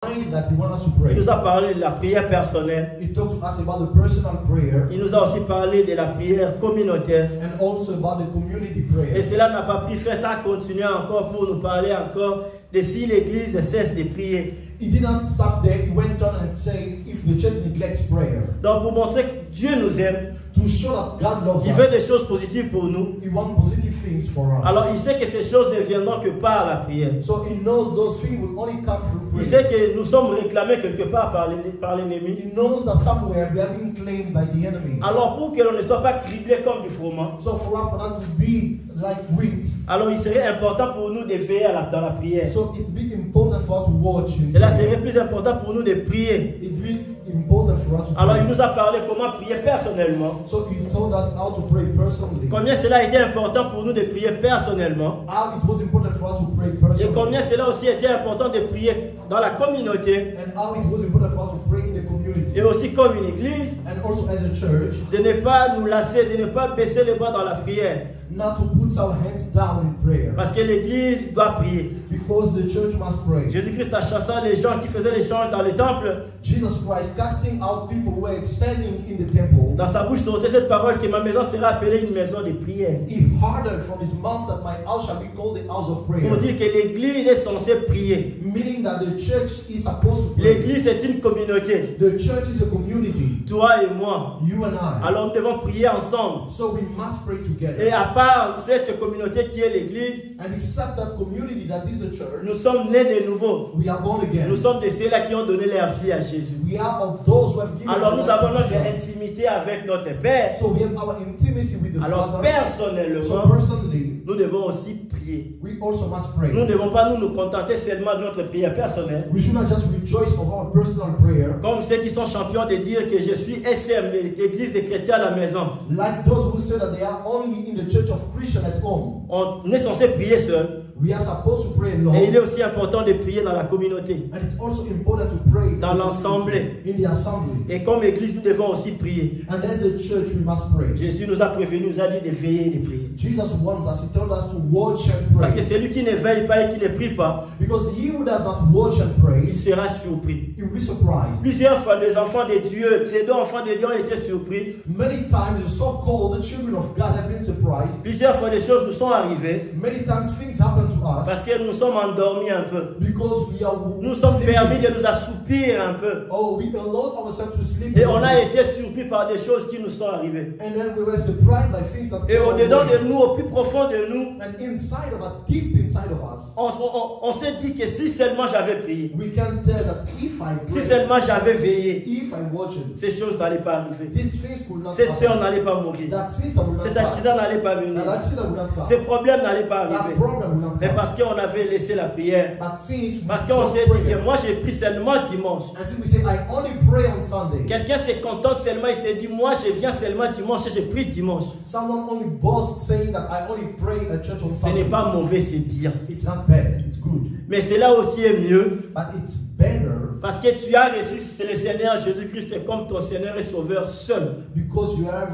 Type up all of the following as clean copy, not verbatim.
that he wants us to pray. Il nous a parlé de la prière personnelle. He talked to us about the personal prayer. Il nous a aussi parlé de la prière communautaire. And also about the community prayer. Et cela n'a pas pu faire ça, continuer encore pour nous parler encore de si l'Église cesse de prier. He didn't stop there. He went on and said, if the church neglects prayer. Donc pour montrer que Dieu nous aime, to show that God loves il us, veut des choses positives pour nous. He wants positive things for us. Alors il sait que ces choses ne viendront que par la prière. So he knows those things will only come through prayer. Il sait que nous sommes réclamés quelque part par l'ennemi. He knows that somewhere we are being claimed by the enemy. Alors pour que l'on ne soit pas criblé comme du froment, So for us not to be like weeds. alors il serait important pour nous de veiller dans la prière. So it's be important for us to watch in Cela prayer. serait plus important pour nous de prier. It's be important for us to Alors pray. il nous a parlé comment prier personnellement. So he told us how to pray personally. Combien cela a été important pour nous de prier personnellement. How it was important for us to pray Et personally. combien cela aussi était important de prier dans la communauté. And how it was important for us to pray in the community. Et aussi comme une église. And also as a church. De ne pas nous lasser, de ne pas baisser les bras dans la prière. Not to put our hands down in prayer. Parce que l'église doit prier. Because the church must pray. Jésus-Christ a chassé les gens qui faisaient les chants dans le temple. Jesus Christ casting out people who were excelling in the temple. Dans sa bouche sortait cette parole que ma maison sera appelée une maison de prière. He hardened from his mouth that my house shall be called the house of prayer. Pour dire que l'église est censée prier. Meaning that the church is supposed to pray. L'église est une communauté. The church is a community. Toi et moi. You and I. Alors nous devons prier ensemble. So we must pray together. Et à part cette communauté qui est l'église, And except that community that is the church, nous sommes nés de nouveau. we are born again. Nous sommes de ceux-là qui ont donné leur vie à Jésus. We are of those who have given Alors nous their avons life to notre Jesus. intimité avec notre Père. So we have our intimacy with the Alors Father. personnellement, So personally, nous devons aussi prier. we also must pray. Nous ne devons pas nous contenter seulement de notre prière personnelle. We should not just rejoice of our personal prayer. Comme ceux qui sont champions de dire que je suis SM, l'église des chrétiens à la maison. Like those who say that they are only in the church of Christian at home. On est censé prier seul. We are supposed to pray alone. Et il est aussi important de prier dans la communauté. And it's also important to pray Dans l'assemblée. in the assembly. Et comme église, nous devons aussi prier. And as a church, we must pray. Jésus nous a prévenus, nous a dit de veiller et de prier. Jesus wants us, he told us to watch and Parce que pray. celui qui ne veille pas et qui ne prie pas, Because he who does not watch and pray, il sera surpris. he will be surprised. Plusieurs fois, les enfants de Dieu, pseudo-enfants de Dieu ont été surpris. Many times, the so-called children of God have been surprised. Plusieurs fois, des choses nous sont arrivées Many times, things happen to us parce que nous sommes endormis un peu. because we are Nous sommes sleeping. permis de nous assoupir un peu. Oh, we allow ourselves to sleep. Et on a été surpris par des choses qui nous sont arrivées. And then we were surprised by things that Et came our au-dedans way. de nous, au plus profond de nous, And inside of us, deep inside of us, on s'est dit que si seulement j'avais prié, we can tell that if I si pray, seulement j'avais veillé, if I watch it, ces choses n'allaient pas arriver. these things could not Cette sœur happen. n'allait pas mourir. That sister will not Cet die. accident n'allait pas venir. That accident will not come. Ces problèmes n'allaient pas That arriver. problem will not Mais come. parce qu'on avait laissé la prière. But since we Parce qu'on stop s'est dit praying, que moi j'ai pris seulement dimanche. and since we say I only pray on Sunday, Quelqu'un se contente seulement, il s'est dit moi je viens seulement dimanche et je prie dimanche. someone only boasts saying that I only pray at church on Ce Sunday. n'est pas mauvais, c'est bien. It's not bad, it's good. Mais cela aussi est mieux But it's better parce que tu as reçu le Seigneur Jésus-Christ comme ton Seigneur et Sauveur seul. because you have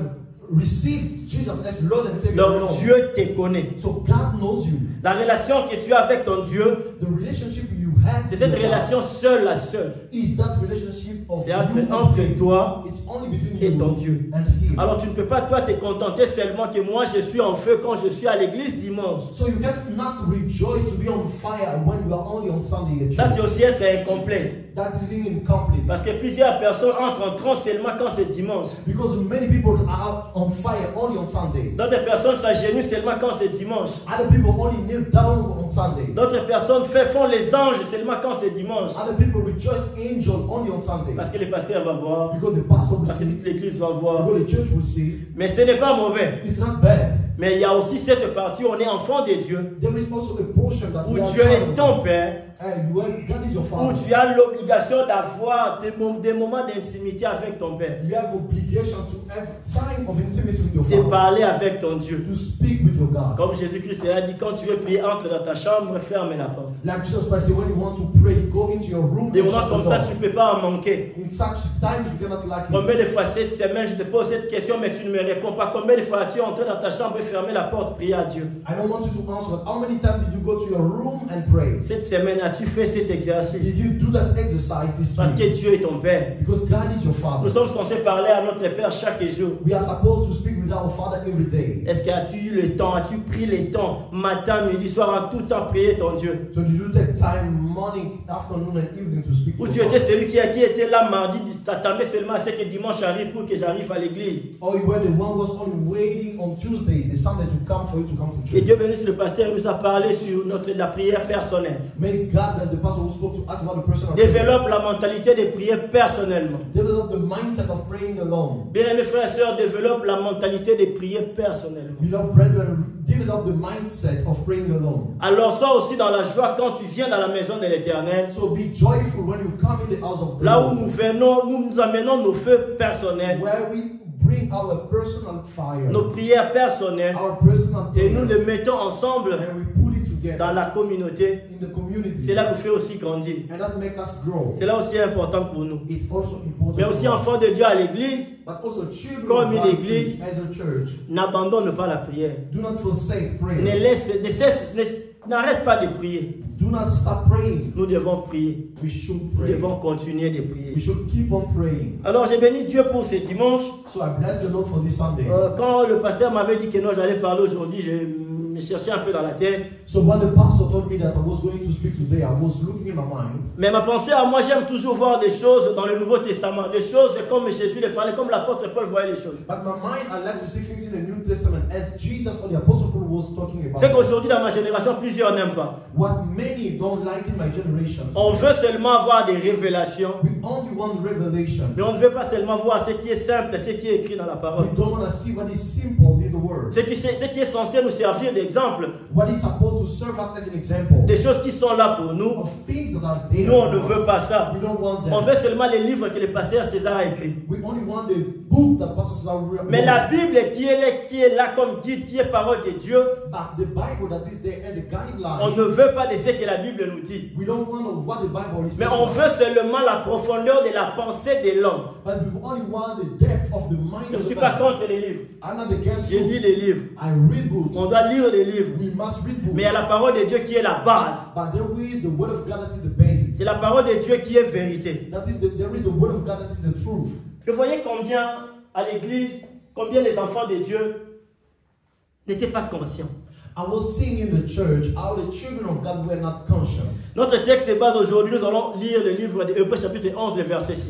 received Jesus as Lord and Savior Donc alone. Dieu te connaît. So God knows you. La relation que tu as avec ton Dieu, The relationship you have c'est cette with God relation seule, la seule. is that relationship of C'est you entre and Him. toi It's only between et ton you Dieu. and Him. Alors tu ne peux pas toi te contenter seulement que moi je suis en feu quand je suis à l'église dimanche. So you cannot rejoice to be on fire when you are only on Sunday at Ça church. c'est aussi être incomplet. That is being incomplete. Parce que plusieurs personnes entrent en transe seulement quand c'est dimanche. Because many people are on fire only on Sunday. D'autres personnes s'agenouillent seulement quand c'est dimanche. Other people only kneel down on Sunday. D'autres personnes font les anges seulement quand c'est dimanche. Other people rejoice angel only on Sunday. Parce que le pasteur va voir, Because the pastor will parce que see. toute l'église va voir. Because the church will see. Mais ce n'est pas mauvais. It's not bad. Mais il y a aussi cette partie où on est enfant de Dieu, There is also a portion that où we are Dieu est child. ton Père, And God is your où father. tu as l'obligation d'avoir des moments d'intimité avec ton Père, You have obligation to have time of intimacy with your de father. parler avec ton Dieu. To speak with your God. Comme Jésus-Christ a dit, quand tu veux prier, entre dans ta chambre, ferme la porte. Like Jesus Christ said, when you want to pray, go into your room Des and moments shut comme the ça, door. tu ne peux pas en manquer. In such times, you cannot lack Combien it. de fois cette semaine, je te pose cette question, mais tu ne me réponds pas. Combien de fois as-tu entré dans ta chambre et fermé la porte, prier à Dieu? I don't want you to answer, but how many times did you go to your room and pray? Cette semaine, as-tu fait cet exercice? Did you do that exercise this Parce que week? Dieu est ton Père. Because God is your Nous Father. sommes censés parler à notre Père chaque jour. We are supposed to speak with our Father every day. Est-ce que as-tu eu le temps, as-tu pris le temps, matin, midi, soir, en tout temps, prier ton Dieu? So did you take time, morning, afternoon, and evening to speak Ou to tu your étais Father? celui qui était là mardi, t'attendais seulement à ce que dimanche arrive pour que j'arrive à l'église? Or you were the one was only waiting on Tuesday, the Sunday to come for you to come to Que Dieu church. bénisse le pasteur, il nous a parlé sur la prière personnelle. May God bless the pastor who spoke to us about the personal prayer. Développe la mentalité de prier personnellement. Develop the mindset of praying alone. Bien aimés frères et sœurs, développe la mentalité de prier personnellement. Beloved brethren, develop the mindset of praying alone. Alors sois aussi dans la joie quand tu viens dans la maison de l'Éternel. So be joyful when you come in the house of the Là où Lord, nous venons, nous amenons nos feux personnels, where we bring our personal fire, nos prières personnelles, our personal et nous prayer, les mettons ensemble and we put it together dans la communauté. in the community. Cela nous fait aussi grandir. And that makes us grow. Cela aussi est important pour nous. It's also important Mais aussi for us. enfants de Dieu à l'église, But also children comme of une God église, as a church, n'abandonne pas la prière. do not forsake prayer. N'arrête pas de prier. Do not stop praying. Nous devons prier. We should Nous pray. devons continuer de We prier. should keep on praying. Alors j'ai béni Dieu pour ce dimanche. So I bless the Lord for this Sunday. Quand le pasteur m'avait dit que non, j'allais parler aujourd'hui, je me cherchais un peu dans la tête. So when the pastor told me that I was going to speak today, I was looking in my mind. Mais ma pensée à moi, j'aime toujours voir des choses dans le Nouveau Testament. Des choses comme Jésus les parlait, comme l'apôtre Paul voyait les choses. But my mind, I like to see things in the New Testament as Jesus or the Apostle Paul was talking C'est about. qu'aujourd'hui dans ma génération, plusieurs n'aiment pas. What many don't like in my generation. On veut seulement avoir des révélations. We only want revelation. Mais on ne veut pas seulement voir ce qui est simple, ce qui est écrit dans la parole. We don't want to see what is simple in the Word. Ce qui est censé nous servir d'exemple. What is supposed to serve us as an example. Des choses qui sont là pour nous. Of things that are there. Nous, on ne for veut us. pas ça. We don't want On that. veut seulement les livres que le pasteur César a écrits. We only want the book that Pastor Cesar wrote. Mais la Bible qui est là comme guide, qui est parole de Dieu, But the Bible that is there as a on guideline. ne veut pas de ce que la Bible nous dit. We don't want what the Bible is Mais saying. on veut seulement la profondeur de la pensée de l'homme. But we only want the depth of the mind Je ne of suis the pas man. contre les livres. I'm not against Je lis books. les livres. I read books. On doit lire les livres. We must read books. Mais il y a la parole de Dieu qui est la base. But there is the word of God that is the basis. C'est la parole de Dieu qui est vérité. There is the word of God that is the truth. Je voyais combien à l'église, combien les enfants de Dieu n'étaient pas conscients. I was seeing in the church how the children of God were not conscious. Notre texte de base aujourd'hui, nous allons lire le livre de Hébreux chapitre 11, le verset 6.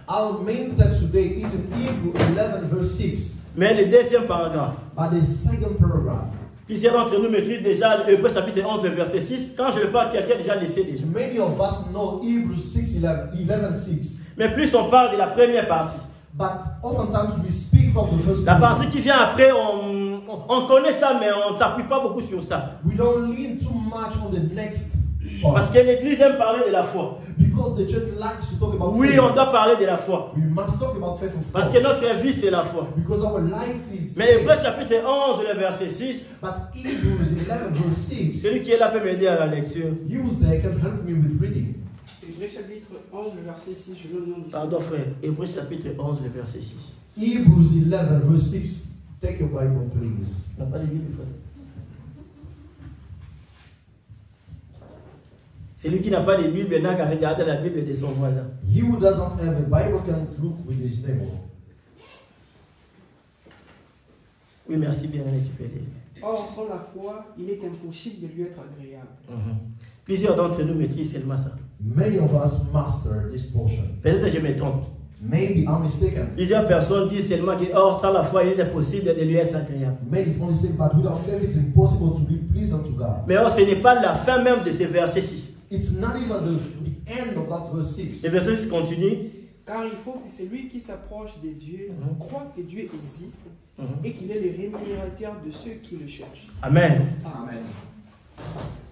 Our main text today is in Hebrews 11 verse 6. Mais le deuxième paragraphe. But the second paragraph. Plusieurs d'entre nous maîtrisent déjà Hébreux chapitre 11, le verset 6. Quand je le parle, quelqu'un déjà le sait déjà. Many of us know Hebrews 11:6. Mais plus on parle de la première partie. But oftentimes we speak of the first La part. partie qui vient après, on connaît ça, mais on ne s'appuie pas beaucoup sur ça. We don't lean too much on the next part. Parce que l'Église aime parler de la foi. Because the church likes to talk about Oui, faith. on doit parler de la foi. We must talk about faith of Parce course. que notre vie, c'est la foi. Because our life is Mais faith. Hébreux chapitre 11, le verset 6, But Hebrews 11 verse 6. celui qui est là peut m'aider à la lecture. Use there can help me with reading. Hébreux chapitre 11, le verset 6, je le nom du Pardon frère, Hébreux chapitre 11, le verset 6. Hebrews 11 verse 6. Take your Bible, please. On n'a pas de Bible, frère. Celui qui n'a pas de Bible n'a qu'à regarder la Bible de son voisin. He who does not have a Bible can look with his neighbor. Oui, merci bien, tu peux lire. Or, sans la foi, il est impossible de lui être agréable. Plusieurs d'entre nous maîtrisent seulement ça. Many of us master this portion. Peut-être que je me trompe. Maybe I'm mistaken. Plusieurs personnes disent seulement que, or, sans la foi, il est impossible de lui être agréable. Many only say, but without faith it's impossible to be pleasing to God. Mais or, ce n'est pas la fin même de ce verset 6. It's not even the end of that verse 6. Le verset 6 continue. Car il faut que celui qui s'approche de Dieu croit que Dieu existe et qu'il est le rémunérateur de ceux qui le cherchent. Amen. Amen.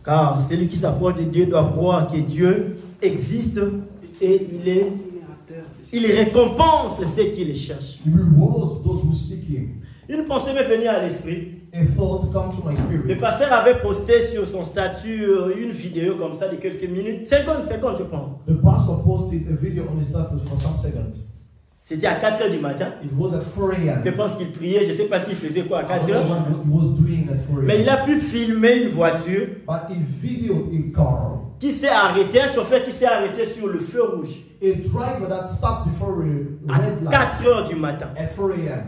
Car celui qui s'approche de Dieu doit croire que Dieu existe et il récompense ceux qui le cherchent. He rewards those who seek him. Une pensée m'est venue à l'esprit. A thought come to my Le spirit. pasteur avait posté sur son statut une vidéo comme ça de quelques minutes, 50 secondes je pense. The pastor posted a video on his status for some seconds. C'était à 4 h du matin. It was at 4 Je a.m. pense qu'il priait, je ne sais pas s'il faisait quoi à I 4 don't know h. what he was doing at 4 Mais il a.m. a pu filmer une voiture But he videoed a car qui s'est arrêté, un chauffeur qui s'est arrêté sur le feu rouge A driver that stopped before a à red light 4 heures du matin. at 4 a.m.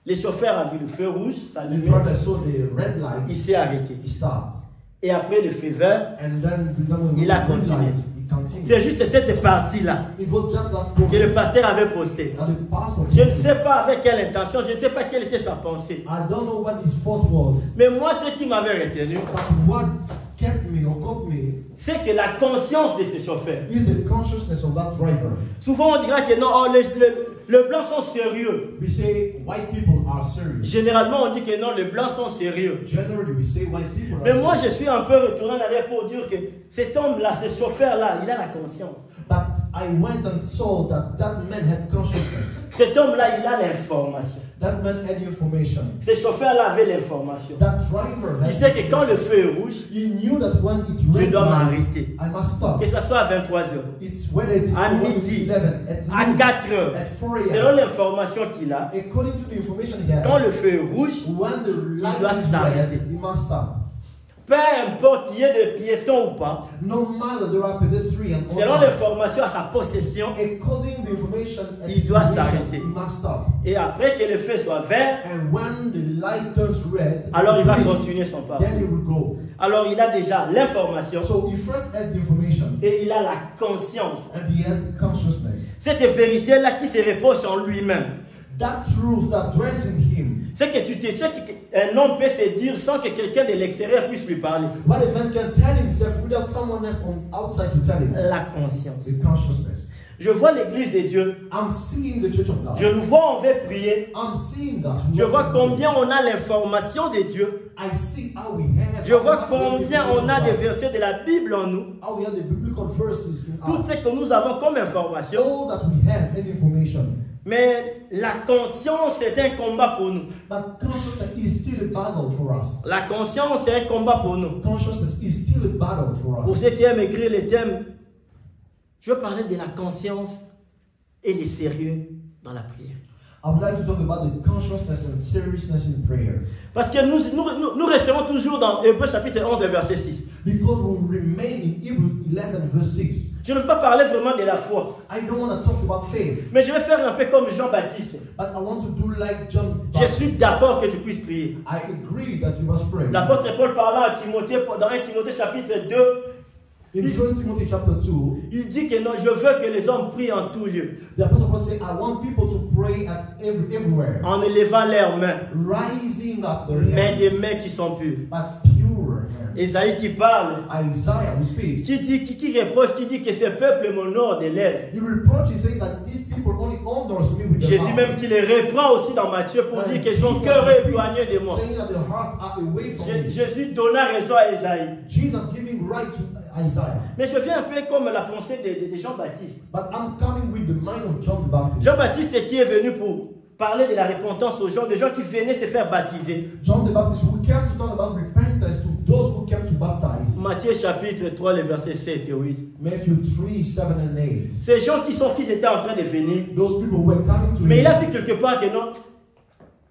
Le chauffeur a vu le feu rouge, The s'allumer, driver saw the red il light, s'est arrêté. he stopped. Et après le feu vert, And then when Il a the green continué. light, he continued. c'est juste cette partie-là It was just that que portion le pasteur avait postée. that the pastor Je ne posted. sais pas avec quelle intention, je ne sais pas quelle était sa pensée. I don't know what his thought was, Mais moi, ce qui m'avait retenu, but what kept me or caught me c'est que la conscience de ce chauffeur. is the consciousness of that driver. Souvent, on dira que non, oh, les blancs sont sérieux. We say white people are serious. Généralement, on dit que non, les blancs sont sérieux. Generally, we say white people are Mais moi, serious. je suis un peu retourné en arrière pour dire que cet homme-là, ce chauffeur-là, il a la conscience. But I went and saw that that man had consciousness. Cet homme-là, il a l'information. That man had information. Ce chauffeur-là avait l'information. That driver Il had sait que quand le feu est rouge, he knew that when it's je red dois light, m'arrêter. I must stop. Que ce soit à 23 heures, It's whether it's à 11, midi, 11, at à noon, 4 heures. at 4 Selon a.m. l'information qu'il a, According to the information he quand has, le feu est rouge, when the light doit is s'arrêter. red, he must stop. peu importe qu'il y ait de piétons ou pas, No matter there are pedestrians or selon not, l'information à sa possession, according to the information and il doit information, s'arrêter. he must stop. Et après que le feu soit vert, And when the light turns red, alors il va green, continuer son parcours. then he will go. Alors il a déjà l'information So he first has the information et il a la conscience. and he has the consciousness. Cette vérité-là qui se repose en lui-même. That truth that dwells in him. C'est que tu te sais qu'un homme peut se dire sans que quelqu'un de l'extérieur puisse lui parler. What a man can tell himself without someone else on outside to tell him. La conscience. The consciousness. Je vois l'église de Dieu. I'm seeing the church of God. Je nous vois, on veut prier. I'm seeing that. Je vois combien on a l'information de Dieu. I see how we have. Je vois combien on a des versets de la Bible en nous. How we have the biblical verses in Tout us. ce que nous avons comme information. All that we have as information. Mais la conscience est un combat pour nous. But consciousness is still a battle for us. La conscience est un combat pour nous. Consciousness is still a battle for Pour us. ceux qui aiment écrire les thèmes, je veux parler de la conscience et le sérieux dans la prière. I would like to talk about the consciousness and seriousness in prayer. Parce que nous resterons toujours dans Hébreux chapitre 11, verset 6. Because we remain in Hebrews 11 verse 6. Je ne veux pas parler vraiment de la foi, I don't want to talk about faith, mais je vais faire un peu comme Jean-Baptiste. but I want to do like John Je Baptist. suis d'accord que tu puisses prier. I agree that you must pray. L'apôtre Paul parlant à Timothée, dans 1 Timothée chapitre 2, In 1 Timothy chapter 2, il dit que non, je veux que les hommes prient en tout lieu, the apostle Paul says, I want people to pray at everywhere, en élevant leurs mains, rising up their mais des hands, mains qui sont pures. but pure hands. Ésaïe qui parle, Isaiah who speaks, qui reproche, qui dit que ce peuple m'honore des lèvres. he reproaches, he says that these people only honors me with their Jésus mouth. même qui les reprend aussi dans Matthieu pour dire que son cœur est éloigné de moi. saying that their hearts are away from me. Jésus donna raison à Ésaïe. Jesus giving right to Isaiah. Mais je viens un peu comme la pensée de Jean-Baptiste. But I'm coming with the mind of John the Baptist. Jean-Baptiste qui est venu pour parler de la repentance aux gens, des gens qui venaient se faire baptiser. John the Baptist who came to talk about repentance to those who came to baptize. Matthieu chapitre 3, les versets 7 et 8. Matthew 3, 7 and 8. Ces gens qui étaient en train de venir, Those people were coming to mais il him. a vu quelque part que non,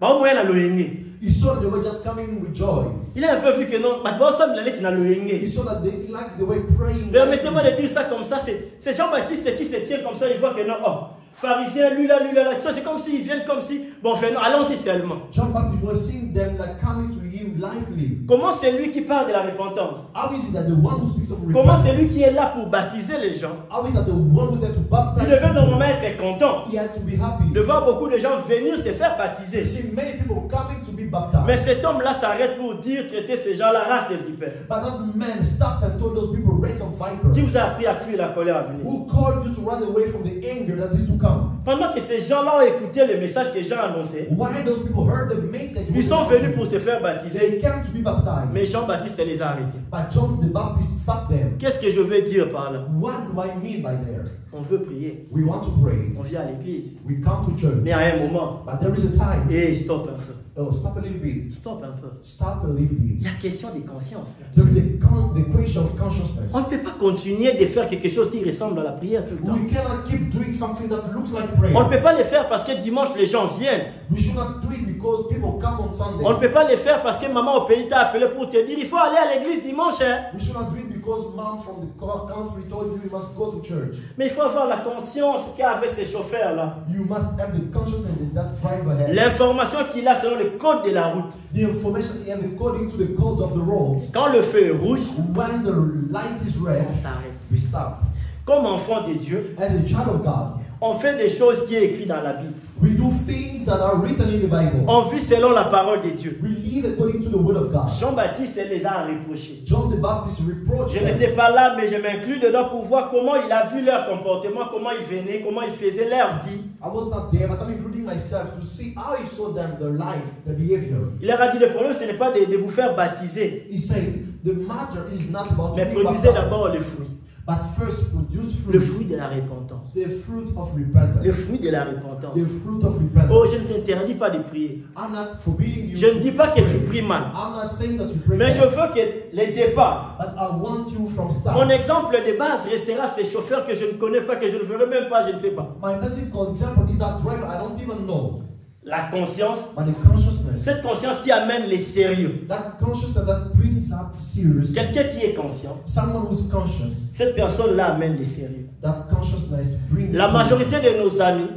bah, au moins, il a loyé. He saw that they were just coming with joy. Il a un peu vu que non, bah, bon, ça, il a He loyé. saw that they were praying. Permettez-moi de dire ça comme ça, c'est Jean-Baptiste qui se tient comme ça, il voit que non, oh, pharisien, lui là, c'est comme s'ils viennent comme si, bon, allons-y seulement. John Baptist was seeing them like coming to him lightly. Comment c'est lui qui parle de la repentance? How is it that the one who speaks of Comment c'est lui repentance? qui est là pour baptiser les gens? How is that the one who's there to Il baptize devait people? normalement être content He had to be happy. de voir beaucoup de gens venir se faire You baptiser. see many people coming to be baptized. Mais cet homme-là s'arrête pour dire, traiter ces gens-là race de vipères. But that man stopped and told those people, race of vipers. Qui vous a appris à fuir la colère à venir? Who called you to run away from the anger that is to come? Pendant que ces gens-là ont écouté le message que Jean annonçait, Why those people heard the message? ils sont venus pour se faire baptiser. They came to be baptized. Mais Jean-Baptiste les a arrêtés. But John the Baptist stopped them. Qu'est-ce que je veux dire par là? What do I mean by there? On veut prier. We want to pray. On vient à l'église. We come to church. Mais à un moment, But there is a time. et stop un peu. Oh, stop a little bit. Stop un peu. Stop a little bit. La question des consciences. There is the question of consciousness. On ne peut pas continuer de faire quelque chose qui ressemble à la prière tout le temps. We cannot keep doing something that looks like On ne prayer. peut pas le faire parce que dimanche les gens viennent. We should not do it because people come on Sunday. On ne peut pas le faire parce que maman au pays t'a appelé pour te dire il faut aller à l'église dimanche. Hein? We should not do it because because mom from the country told you must go to church. Mais il faut avoir la conscience qu'avec ces chauffeurs-là, You must have the consciousness that driver has. l'information qu'il a selon le code de la route. The information and according to the codes of the roads. Quand le feu est rouge, When the light is red, on s'arrête. we stop. Comme enfant de Dieu, As a child of God, on fait des choses qui est écrit dans la Bible. we do things that are written in the Bible. On vit selon la parole de Dieu. We live according to the word of God. Jean-Baptiste les a reprochés. John the Baptist reproached Je them. n'étais pas là, mais je m'inclus dedans pour voir comment il a vu leur comportement, comment ils venaient, comment ils faisaient leur vie. I was not there, but I'm including myself to see how he saw them, their life, their behavior. Il leur a dit, le problème, ce n'est pas de vous faire baptiser, He said, the matter is not about mais being produisez baptized, d'abord le fruit. but first produce Le fruit. fruit de la repentance. The fruit of repentance. Le fruit de la repentance. The fruit of repentance. Oh, je ne t'interdis pas de prier. I'm not forbidding you. Je ne dis pas que to tu pray. pries mal. I'm not saying that you pray Mais je bad, veux que les départs, but I want you from start. mon exemple de base restera ces chauffeurs que je ne connais pas, que je ne ferai même pas, je ne sais pas. My basic example is that driver I don't even know, La conscience, but the consciousness. cette conscience qui amène les sérieux. That consciousness that brings up serious. Quelqu'un qui est conscient, Someone who's conscious. cette personne-là amène les sérieux. That consciousness brings. La majorité de nos amis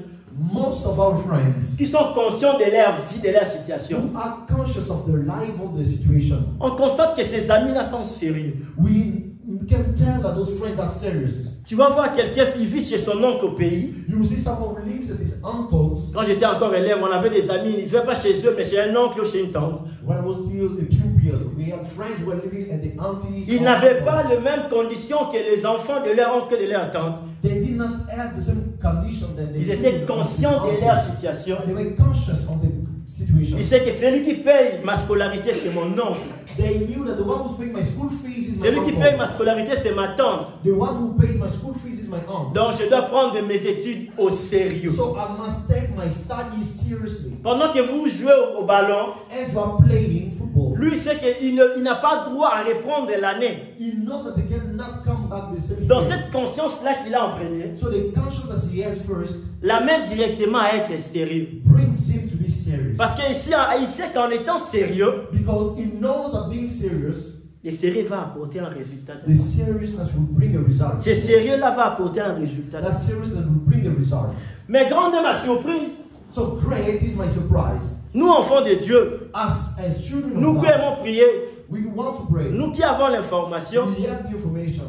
Most of our friends qui sont conscients de leur vie, de leur situation, who are conscious of their life or the situation, on constate que ces amis-là sont sérieux. we can tell that those friends are serious. Tu vas voir quelqu'un qui vit chez son oncle au pays. You will see someone who lives at his uncle's. Quand j'étais encore élève, on avait des amis, ils ne vivaient pas chez eux, mais chez un oncle ou chez une tante. When I was still a pupil, we had friends who were living at the auntie's. Ils n'avaient pas les mêmes conditions que les enfants de leur oncle et de leur tante. They did not have the same condition that they Ils étaient conscients de leur situation. They were conscious of the situation. Ils savent que celui qui paye ma scolarité, c'est mon oncle. They knew that the one who's paying my school fees is my Celui qui uncle. paye ma scolarité, c'est ma tante. The one who pays my school fees is my aunt. Donc je dois prendre mes études au sérieux. So I must take my studies seriously. Pendant que vous jouez au ballon, As you are playing football, lui sait qu'il n'a pas droit à reprendre l'année. you know that they cannot come back the same Donc year. cette conscience-là qu'il a en premier, So the consciousness he has first l'amène directement à être sérieux. brings him to be serious. Parce qu'ici, il sait qu'en étant sérieux, Because he knows that being serious, le sérieux va apporter un résultat. the seriousness will bring a result. Ce sérieux-là va apporter un résultat. That seriousness will bring a result. Mais grande est ma surprise, So great is my surprise. nous enfants de Dieu, As children nous of qui God, aimons prier, we want to pray. nous qui avons l'information, We have the information,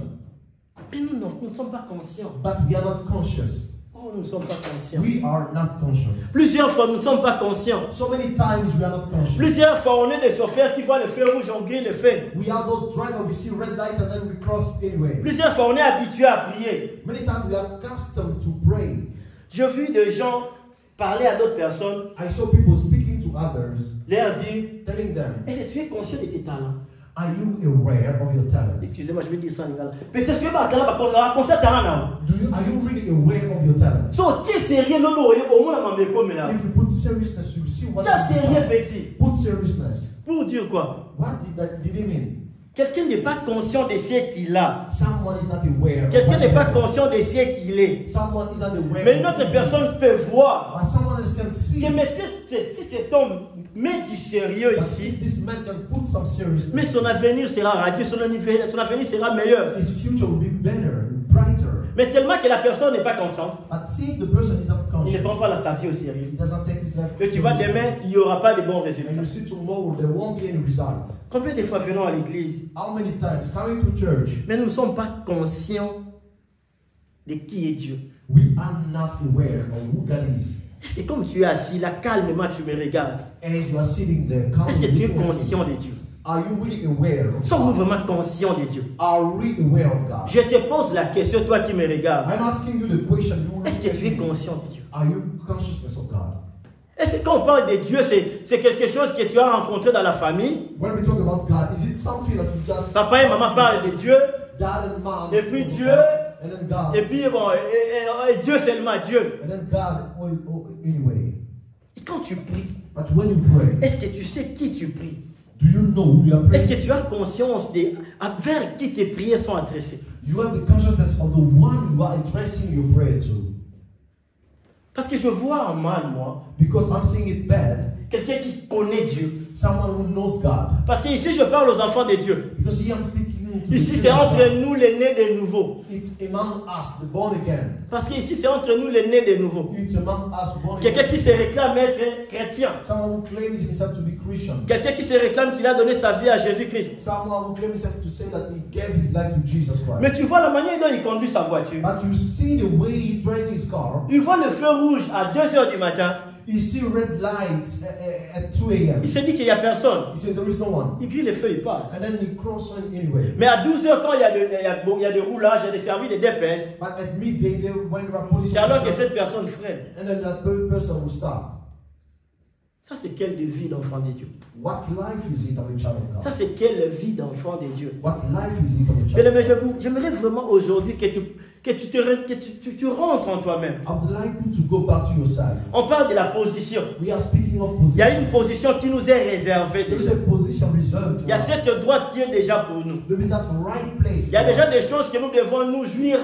mais nous ne sommes pas conscients. but we are not conscious. Oh, nous ne sommes pas conscients. We are not conscious. Plusieurs fois, nous ne sommes pas conscients. So many times we are not conscious. Plusieurs fois, on est des chauffeurs qui voient le feu rouge, on grille le feu. We are those drivers, we see red light and then we cross anyway. Plusieurs fois, on est habitué à prier. Many times we are accustomed to pray. J'ai vu des gens parler à d'autres personnes, I saw people speaking to others, leur dire, telling them, est-ce que tu es conscient de tes talents? are you aware of your talent? Excusez-moi, je vais dire ça en lingala. Mais c'est ce que je vais conscient talent là. Are you really aware of your talent? So, tu es sérieux, non, non, au moins, on m'a comme là. If you put seriousness, you see what Tu es sérieux, you petit. put seriousness. Pour dire quoi? What did he mean? Quelqu'un n'est pas conscient de ce qu'il a. Someone is not aware. of Quelqu'un what n'est he pas has. conscient de ce qu'il est. Someone is not aware. Mais une of autre what he personne has. peut voir But someone else can see. que mais si cet homme met du sérieux But ici, if this man can put some seriousness, mais son avenir sera radieux, son avenir sera meilleur. his future will be better, brighter. Mais tellement que la personne n'est pas consciente, But since the person is not il ne conscious, prend pas sa vie au sérieux. he doesn't take his life Que tu vois seriously. demain, il n'y aura pas de bons And résultats. you see tomorrow there won't be any result. Combien de fois venons à l'église, How many times coming to church, mais nous ne sommes pas conscients de qui est Dieu. we are not aware of who God is. Est-ce que comme tu es assis là, calmement, tu me regardes, As you are sitting there, est-ce que tu es calmly, conscient de Dieu? are you really aware of Sommes-nous God? vraiment conscients de Dieu? Are we aware of God? Je te pose la question, toi qui me regardes. I'm asking you the question. You Est-ce que tu es look at me. conscient de Dieu? Are you consciousness of God? Est-ce que quand on parle de Dieu, c'est quelque chose que tu as rencontré dans la famille? When we talk about God, is it something that you just Papa et maman parlent de Dieu, dad and mom, Et puis speak of Dieu, God, and then God, et puis bon, et Dieu seulement Dieu. and then God anyway. Et quand tu pries, But when you pray, est-ce que tu sais qui tu pries? do you know who you are Est-ce praying? que tu as conscience de vers qui tes prières sont adressées? You have the consciousness of the one you are addressing your prayer to. Parce que je vois en mal, moi, Because I'm seeing it bad. quelqu'un qui connaît Dieu. Someone who knows God. Parce que ici, je parle aux enfants de Dieu. Because here I'm speaking the Ici, c'est kingdom of entre God. nous les nés de nouveau. It's among us, the born again. Parce qu'ici, c'est entre nous les nés de nouveau. It's among us, born Quelqu'un again. qui se réclame être chrétien. Someone who claims himself to be Christian. Quelqu'un qui se réclame qu'il a donné sa vie à Jésus-Christ. Someone who claims himself to say that he gave his life to Jesus Christ. Mais tu vois la manière dont il conduit sa voiture. But you see the way he's driving his car. Il voit le feu rouge à 2 h du matin. You see red lights at 2 a.m. Il se dit qu'il n'y a personne. He said there is no one. Il grille le feu, il passe. And then he crosses on anyway. Mais à 12 h, quand il y a des roulages, il y a des services de DPS, But at midday, when there are police c'est alors que officers, cette personne freine. and then that person will stop. Ça, c'est quelle vie d'enfant de Dieu? What life is it of a child of Ça, God? c'est quelle vie d'enfant de Dieu? What life is it of a child Mais of God? j'aimerais vraiment aujourd'hui que tu rentres en toi-même. I would like you to go back to yourself. On parle de la position. We are speaking of Il y a une position. position qui nous est réservée There is déjà. a position reserved Il to y a us. cette droite qui est déjà pour nous. There is that right place. Il y a for déjà us. des choses que nous devons nous jouir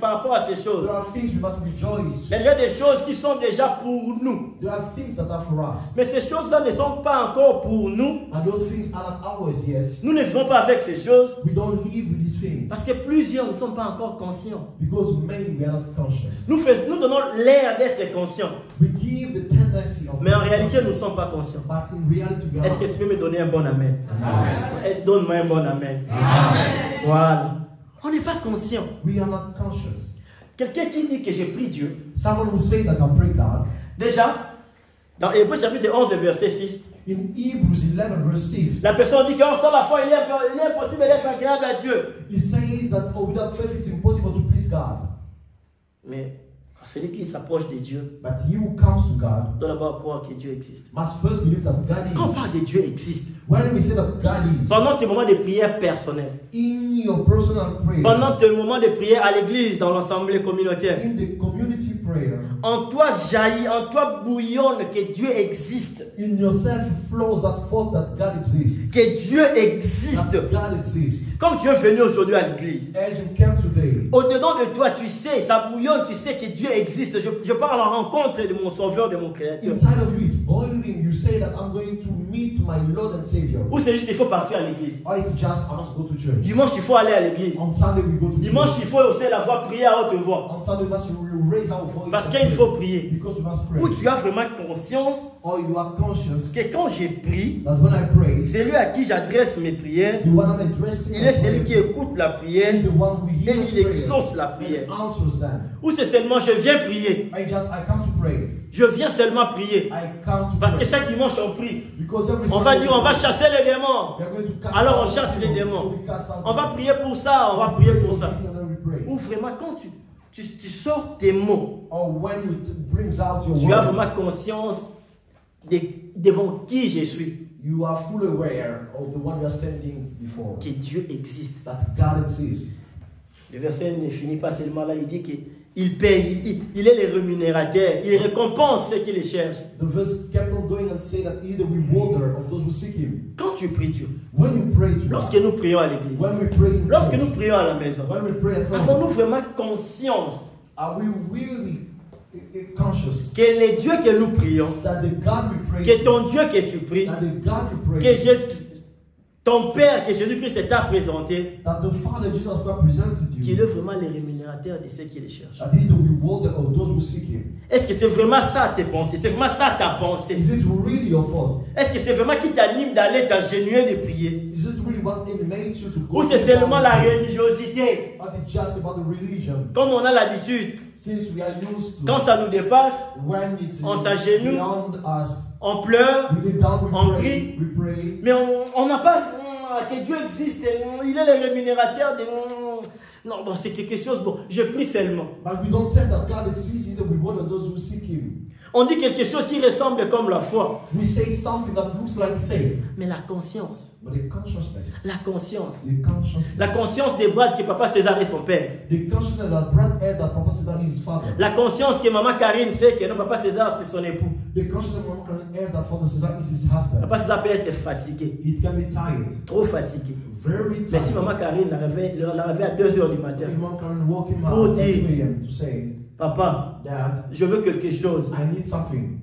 par rapport à ces choses. There are things we must rejoice. Il y a déjà des choses qui sont déjà pour nous. There are things that are for us. Mais ces choses-là ne sont pas encore pour nous. And those things are not ours yet. Nous ne vivons pas avec ces choses We don't live with these things. parce que plusieurs ne sont pas encore conscients. Because many we are not conscious. Nous donnons l'air d'être conscients. We give the tendency of. Mais en réalité, nous ne sommes pas conscients. But in reality, we are Est-ce que not. tu peux me donner un bon amen? Amen. Donne-moi un bon amen. Voilà. On n'est pas conscient. We are not conscious. Quelqu'un qui dit que j'ai pris Dieu, Someone will say that I pray God. déjà, dans Hébreux chapitre 11, verset 6, In Hebrews 11 verse 6, la personne dit qu'en sans la foi, il est impossible d'être agréable à Dieu. it says that without faith it's impossible to please God. Mais celui qui s'approche de Dieu But he who comes to God doit d'abord croire que Dieu existe. must first believe that God Quand on is. parle de Dieu existe, When we say that God is, pendant tes moments de prière personnelle, in your personal prayer, pendant tes moments de prière à l'église, dans l'assemblée communautaire, in the community prayer, en toi jaillit, en toi bouillonne que Dieu existe. in yourself flows that thought that God exists. Que Dieu existe. That God exists. Comme tu es venu aujourd'hui à l'église, As you came today, au-dedans de toi, tu sais, ça bouillonne, tu sais que Dieu existe. Je parle en rencontre de mon Sauveur, de mon Créateur. inside of you it's boiling. You say that I'm going to meet my Lord and Savior. Ou c'est juste qu'il faut partir à l'église. Or it's just I must go to church. Dimanche, il faut aller à l'église. On Sunday we go to Dimanche, church. il faut aussi la voix prier à haute voix. On Sunday we must raise our voice. Parce and qu'il pray. faut prier. Because you must pray. Où tu as vraiment conscience Or you are conscious que quand j'ai prié, that when I pray, c'est lui à qui j'adresse mes prières. the one I'm addressing, Il est celui qui écoute la prière is the one who et hears il prayer exauce la prière. and answers them. Ou c'est seulement je viens prier. I come to pray. Je viens seulement prier. I come to Parce que pray. chaque dimanche on prie. Because every On va Sunday dire on va we chasser les démons. are going to cast Alors on out chasse les demons, démons. so we cast out On va demons. prier pour ça, on va prier pour ça. this and then we pray. Ou vraiment quand tu sors tes mots, Or when you brings out your tu as words, vraiment conscience devant qui je suis. you are fully aware of the one you are standing before. Que Dieu existe. That God exists. Le verset ne finit pas seulement là, il dit qu'il paye, il est le rémunérateur, il récompense ceux qui le cherchent. The verse kept on going and say that he is the rewarder of those who seek him. Quand tu pries Dieu, When you pray to lorsque God, nous prions à l'église, when we pray in lorsque church, nous prions à la maison, when we pray at avons-nous home, vraiment conscience are we really conscious que les dieux que nous prions, that the God we pray que to, ton Dieu que tu pries, that the God you que pray to, ton Père, que Jésus-Christ t'a présenté, that the Father Jesus Christ presented qu'il you, est vraiment le rémunérateur de ceux qui le cherchent? that he is the rewarder of those who seek him? Est-ce que c'est vraiment ça tes pensées? C'est vraiment ça ta pensée? Is it really your fault? Est-ce que c'est vraiment qui t'anime d'aller t'agenouiller de prier? Is it really what animates you to go? Ou c'est down seulement la and pray? religiosité? Or it's just about the religion? Comme on a l'habitude, Since we are used to, quand ça nous dépasse, when it's on s'agenouille, beyond us, on pleure, we kneel down, on we prie. pray. mais on n'a pas que Dieu existe, il est le rémunérateur de... Non, bon, c'est quelque chose, bon, je prie seulement. But we don't tell that God exists, He's the rewarder of those who seek Him. On dit quelque chose qui ressemble comme la foi, We say something that looks like faith, mais la conscience, but the consciousness, la conscience des Brad que Papa César est son père, the consciousness that Brad has that Papa César is his father, la conscience que Maman Karine sait que non, Papa César c'est son époux. the consciousness that Mama Karen has that Father César is his husband. Papa César peut être fatigué, It can be tired, trop fatigué. very Mais si tired. Maman Karine la réveille à 2 h du matin, If Mama Karen woke him Oh, up at dear. 2 a.m. to say, Papa, Dad, je veux quelque chose. I need something.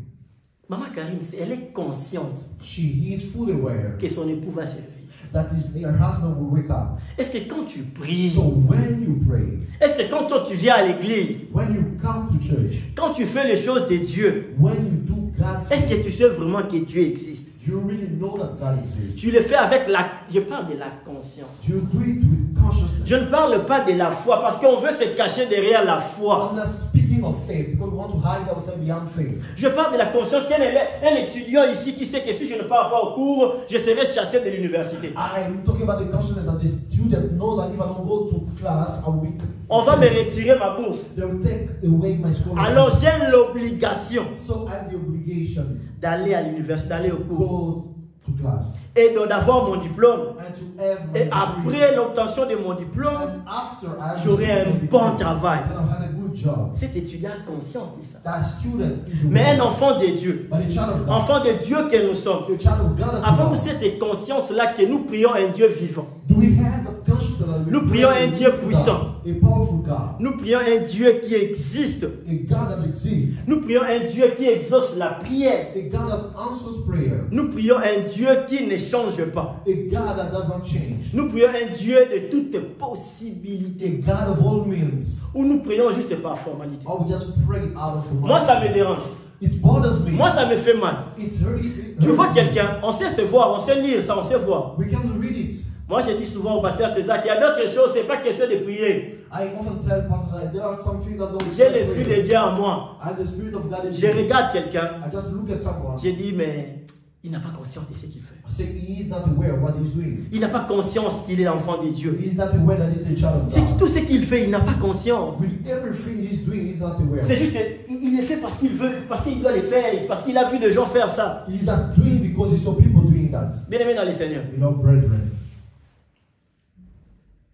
Maman Karine, elle est consciente She is fully aware que son époux va servir. that her husband will wake up. Est-ce que quand tu pries, So when you pray, est-ce que quand toi tu viens à l'église, when you come to church, quand tu fais les choses de Dieu, when you do God's est-ce will, que tu sais vraiment que Dieu existe? do you really know that God exists? Tu le fais avec la... Je parle de la conscience. Do you do it with consciousness? Je ne parle pas de la foi parce qu'on veut se cacher derrière la foi. I'm not speaking of faith because we want to hide ourselves behind faith. Je parle de la conscience qu'un étudiant ici qui sait que si je ne pars pas au cours, je serai chassé de l'université. I'm talking about the consciousness that the student knows that if I don't go to class, I will be. On va me retirer ma bourse. They will take away my scholarship. Alors j'ai l'obligation So I have the obligation d'aller à l'université, d'aller au to cours go to class et d'avoir mon diplôme. and to have my Et degree. après l'obtention de mon diplôme, And after I have j'aurai un received my bon degree, travail. then I'll have a good job. Cet étudiant a conscience de ça. That student is Mais un aware. enfant de Dieu, But a child of God, enfant de Dieu que nous sommes, a child of God, avons-nous cette conscience-là que nous prions un Dieu vivant? do we have the consciousness that we Nous prions un Dieu puissant. a powerful God, Nous prions un Dieu qui existe. a God that exists, Nous prions un Dieu qui exauce la prière. a God that answers prayer, Nous prions un Dieu qui ne change pas. a God that doesn't change, Nous prions un Dieu de toutes a possibilités. God of all means. Ou nous prions juste par formalité. Or we just pray out of Moi, ça me dérange. It bothers me. Moi, ça me fait mal. It's hurting. Tu vois quelqu'un, on sait se voir, on sait lire ça, on sait voir. We can read it. Moi, je dis souvent au pasteur César qu'il y a d'autres choses, c'est pas question de prier. I often tell pastors that there are some things that don't. J'ai l'esprit de Dieu en moi. I have the spirit of God in Je me. regarde quelqu'un, I just look at someone. je dis, mais il n'a pas conscience de ce qu'il fait. I say he is not aware of what he's doing. Il n'a pas conscience qu'il est l'enfant de Dieu. He is not aware that he's a child of C'est que God. tout ce qu'il fait, il n'a pas conscience. With everything he's doing, he's not aware. C'est juste il le fait parce qu'il veut, parce qu'il doit le faire, parce qu'il a vu des gens faire ça. He's not doing because he saw people doing that. Bien aimé dans les Seigneurs, Beloved brethren,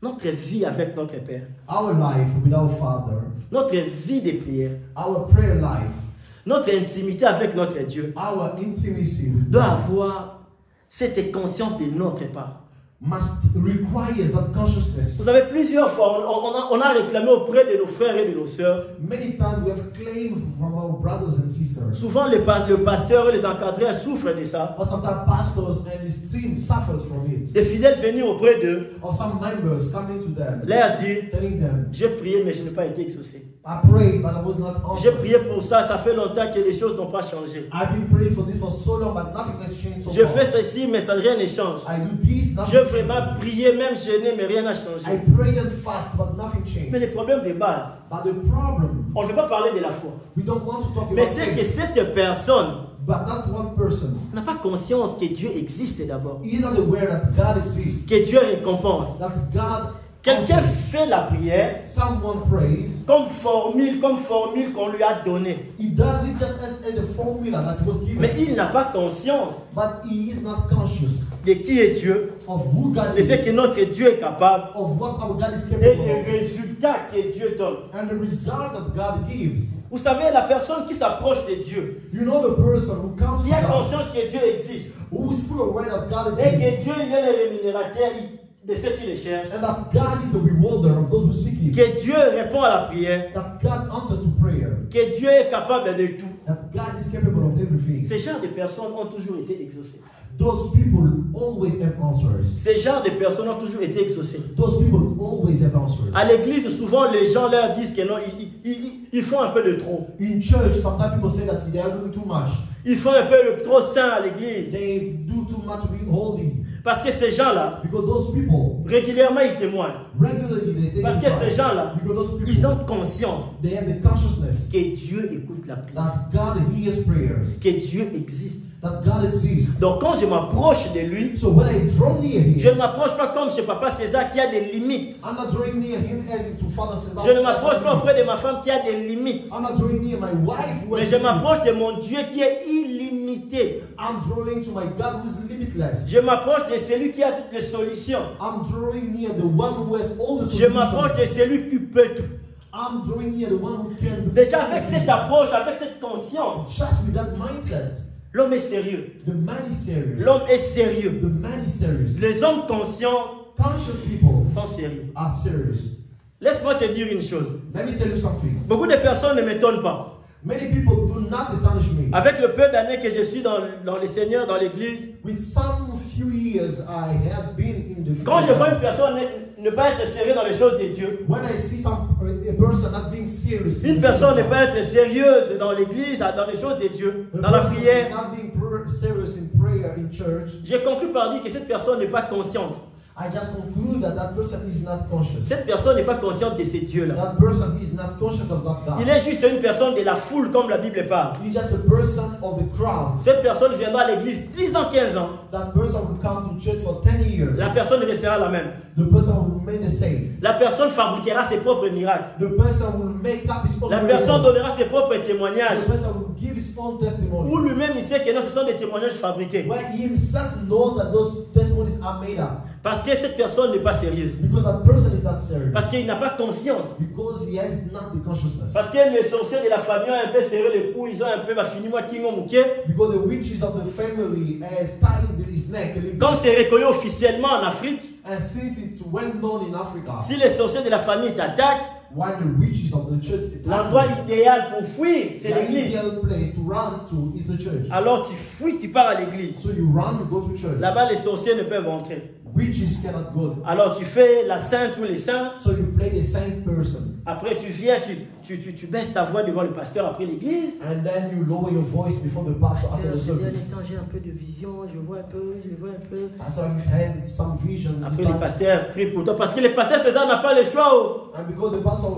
notre vie avec notre Père, our life with our Father, notre vie de prière, our prayer life, notre intimité avec notre Dieu our intimacy with doit God avoir cette conscience de notre part. requires that consciousness. Vous savez, plusieurs fois, on a réclamé auprès de nos frères et de nos sœurs. Many times we have claimed from our brothers and sisters. Souvent, le pasteur et les encadrés souffrent de ça. Or sometimes pastors and his team suffers from it. Des fidèles venir auprès d'eux, Or some members coming to them, leur dire, telling them, j'ai prié mais je n'ai pas été exaucé. I prayed but I was not J'ai answered. prié pour ça, ça fait longtemps que les choses n'ont pas changé. I've been praying for this for so long but nothing has changed so Je far. fais ceci mais ça rien ne change. I do this, nothing J'ai changes. vraiment prié, même jeûné, mais rien n'a changé. I prayed and fast but nothing Mais changed. le problème de base, But the problem, on ne veut pas parler de la foi. we don't want to talk Mais about c'est que faith, cette personne but that one person n'a pas conscience que Dieu existe d'abord. is not aware that God exists, Que Dieu récompense. that God Quelqu'un answers. fait la prière Someone prays, comme formule qu'on lui a donnée. he does it just as a formula that was given, Mais il n'a pas conscience but he is not conscious de qui est Dieu, of who God de ce is, que notre Dieu est capable of what our God is et capable des of, résultats que Dieu donne. and the result that God gives. Vous savez, la personne qui s'approche de Dieu, You know the person who comes to qui a God, conscience que Dieu existe who is full aware that God et exists, que Dieu il est le rémunérateur de ceux qui le cherchent, and that God is the rewarder of those who seek Him, que Dieu répond à la prière, that God answers to prayer, que Dieu est capable de tout. that God is capable of everything. Ces genres de personnes ont toujours été exaucés. Those people always have answers. Ces genres de personnes ont toujours été exaucés. Those people always have answers. À l'église, souvent les gens leur disent que non, ils font un peu de trop. In church, sometimes people say that they are doing too much. Ils font un peu de trop saint à l'église. They do too much to be holy. Parce que ces gens-là, Because those people, régulièrement, ils témoignent. regularly, they Parce que ces testify. gens-là, Because those ils people, ont conscience they have the consciousness que Dieu écoute la prière, that God hears prayers, que Dieu existe. that God exists. Donc quand je m'approche de lui, So when I draw near je Him, ne m'approche pas comme chez Papa César qui a des limites. I'm not drawing near Him as into Father says. Je ne m'approche pas auprès de ma femme qui a des limites. I'm not drawing near my wife who Mais has je limits. m'approche de mon Dieu qui est illimité. I'm drawing to my God who is limitless. Je m'approche de celui qui a toutes les solutions. I'm drawing near the one who has all the Je m'approche solutions. de celui qui peut tout. I'm drawing near the one who can do Déjà avec everything. cette approche, avec cette conscience, Just with that mindset, l'homme est sérieux. the man is serious. L'homme est sérieux. The man is serious. Les hommes conscients Conscious people sont sérieux. are serious. Laisse-moi te dire une chose. Let me tell you something. Beaucoup de personnes ne m'étonnent pas. Many people do not astonish me. Avec le peu d'années que je suis dans le Seigneur, dans l'église, With some few years years I have been in the Quand je vois une field, personne ne pas être sérieux dans les choses de Dieu, when I see a person not being serious, une personne ne pas être sérieuse dans l'église, dans les choses de Dieu, a dans la person prière, not being serious in prayer in church, j'ai conclu par dire que cette personne n'est pas consciente. I just conclude that that person is not conscious. Cette personne n'est pas consciente de ces dieux-là. That person is not conscious of that God. Il est juste une personne de la foule, comme la Bible parle. He's just a person of the crowd. Cette personne viendra à l'église 10 ans, 15 ans. That person will come to church for 10 years. La personne restera la même. The person will remain the same. La personne fabriquera ses propres miracles. The person will make up his own La personne miracles. donnera ses propres témoignages. The person will give his own testimony. Ou lui-même, il sait que non, ce sont des témoignages fabriqués. Where he himself knows that those testimonies are made up. Parce que cette personne n'est pas sérieuse. Because that person is not serious. Parce qu'il n'a pas conscience. Because he has not the consciousness. Parce que les sorciers de la famille ont un peu serré les coups. Ils ont un peu fini-moi qui m'ont mouqué. Because the witches of the family has tied his neck a little bit. Comme c'est reconnu officiellement en Afrique, And since it's well known in Africa, si les sorciers de la famille t'attaquent, while the witches of the church l'endroit idéal pour fuir, c'est the l'église. ideal place to run to is the church. Alors tu fuis, tu pars à l'église. So you run, you go to church. Là-bas, les sorciers ne peuvent entrer. Witches cannot go. Alors tu fais la sainte ou les saints. So you play the same person. Après tu viens, tu baisses ta voix devant le pasteur après l'église. And then you lower your voice before the pastor after the Ces service. derniers temps, j'ai un peu de vision, je vois un peu. Pastor, I've had some vision. Après le pasteur prie pour toi. Parce que le pasteur César n'a pas le choix. Oh. And because the pastor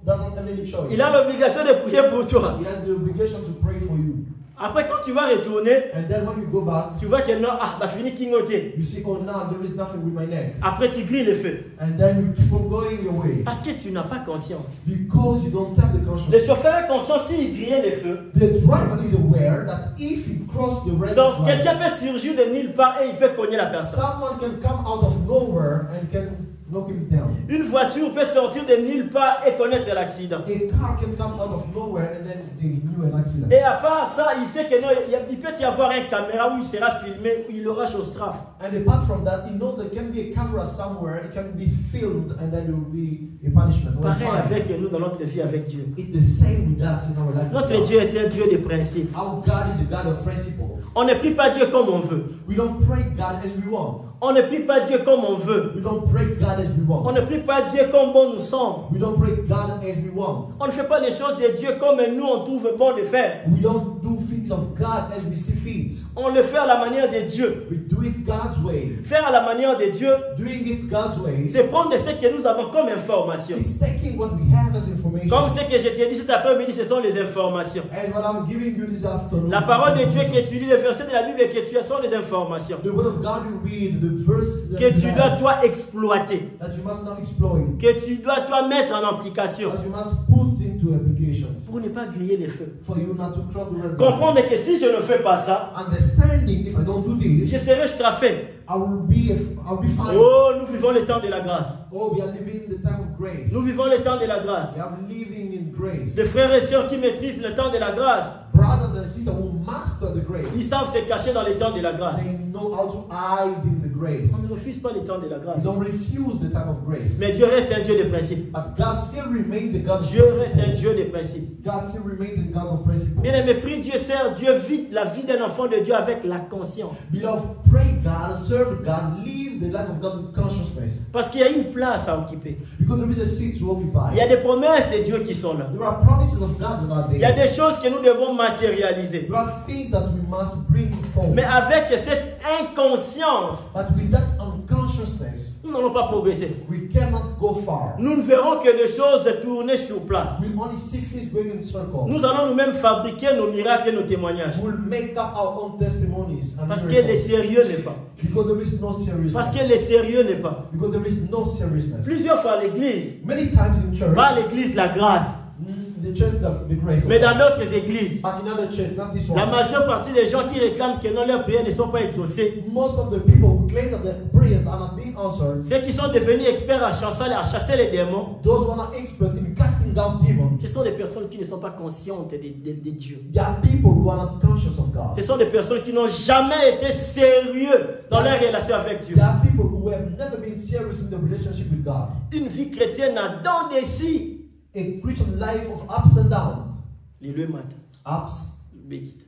doesn't have any choice. Il a l'obligation de prier pour toi. He has the obligation to pray for you. Après quand tu vas retourner, And then when you go back, tu vois que non, bah fini kingoté. you see, oh now there is nothing with my neck. Après tu grilles le feu. And then you keep on going your way. Parce que tu n'as pas conscience. Because you don't have the Le consciousness. chauffeur est conscient s'il grillait le feu. The driver is aware that if he crosses the red Sauf line, quelqu'un peut surgir de nulle part et il peut cogner la personne. someone can come out of nowhere and can knock him down. Une voiture peut sortir de nulle part et connaître l'accident. A car can come out of nowhere and then they knew an accident. Et à part ça, il sait que non, il peut y avoir une caméra où il sera filmé, où il aura chose straf. And apart from that, he knows there can be a camera somewhere, it can be filmed, and then there will be a punishment. or a Pareil fine. avec nous dans notre vie avec Dieu. It's the same with us in our life. Notre Dieu est un Dieu de principes. Our God is a God of principles. On ne prie pas Dieu comme on veut. We don't pray God as we want. On ne prie pas Dieu comme on veut. We don't pray God as we On want. ne prie pas Dieu comme bon nous sommes. We don't pray God as we want. On ne fait pas les choses de Dieu comme nous on trouve bon de faire. We don't do things of God as we see fit. On le fait à la manière de Dieu. We do it God's way. Faire à la manière de Dieu, Doing it God's way, c'est prendre ce que nous avons comme information. it's taking what we have as information. Comme ce que je t'ai dit cet après-midi, ce sont les informations. And what I'm giving you this afternoon, La parole de Dieu que tu lis, les versets de la Bible que tu as sont les informations. the word of God you read, the verse that, Que you tu have, dois toi exploiter. that you must now exploit, Que tu dois toi mettre en application. that you must put into applications Pour ne pas griller les feux. for you not to cross the red line. Comprendre que si je ne fais pas ça, Understanding if I don't do je this, serai strafé. I'll be fine. Oh, nous vivons le temps de la grâce. Oh, we are living in the time of grace. Nous vivons le temps de la grâce. We are living in grace. Des frères et sœurs qui maîtrisent le temps de la grâce, Brothers and sisters who master the grace, ils savent se cacher dans le temps de la grâce. they know how to hide in the grace. On ne refuse pas le temps de la grâce. We don't refuse the time of grace. Mais Dieu reste un Dieu de principe. But God still remains a God of Dieu reste un principles. Dieu de principe. God still remains a God of principles. Bien aimé, prie Dieu, sert Dieu, vit la vie d'un enfant de Dieu avec la conscience. Beloved, pray God, serve God, live the life of God with consciousness. Parce qu'il y a une place à occuper. Because there is a seat to Il y a occupy. des promesses de Dieu qui sont là. There are promises of God that are Il y a there. des choses que nous devons matérialiser. There are things that we must bring forward. Mais avec cette inconscience, But with that unconsciousness, nous n'allons pas progresser. we cannot go far. Nous ne verrons que des choses tourner sur place. We only see things going in circles. Nous allons nous-mêmes fabriquer nos miracles et nos témoignages. We'll make up our own testimonies and Parce que miracles. le sérieux n'est pas. Because there is no seriousness. Parce que le sérieux n'est pas. Because there is no seriousness. Plusieurs fois à l'église, Many times in church, pas à l'église la grâce, the church, the grace. mais dans d'autres églises, But in other church, not this la one. majeure partie des gens qui réclament que non, leurs prières ne sont pas exaucées, Most of the people who claim that their prayers are not being answered, ceux qui sont devenus experts à chasser les démons, those who are not experts in casting out demons, ce sont des personnes qui ne sont pas conscientes de Dieu. they are people who are not conscious of God. Ce sont des personnes qui n'ont jamais été sérieux dans leur relation avec Dieu. They are people who have never been serious in their relationship with God. Une vie chrétienne a dans des si, A Christian life of ups and downs. les le matin, Ups,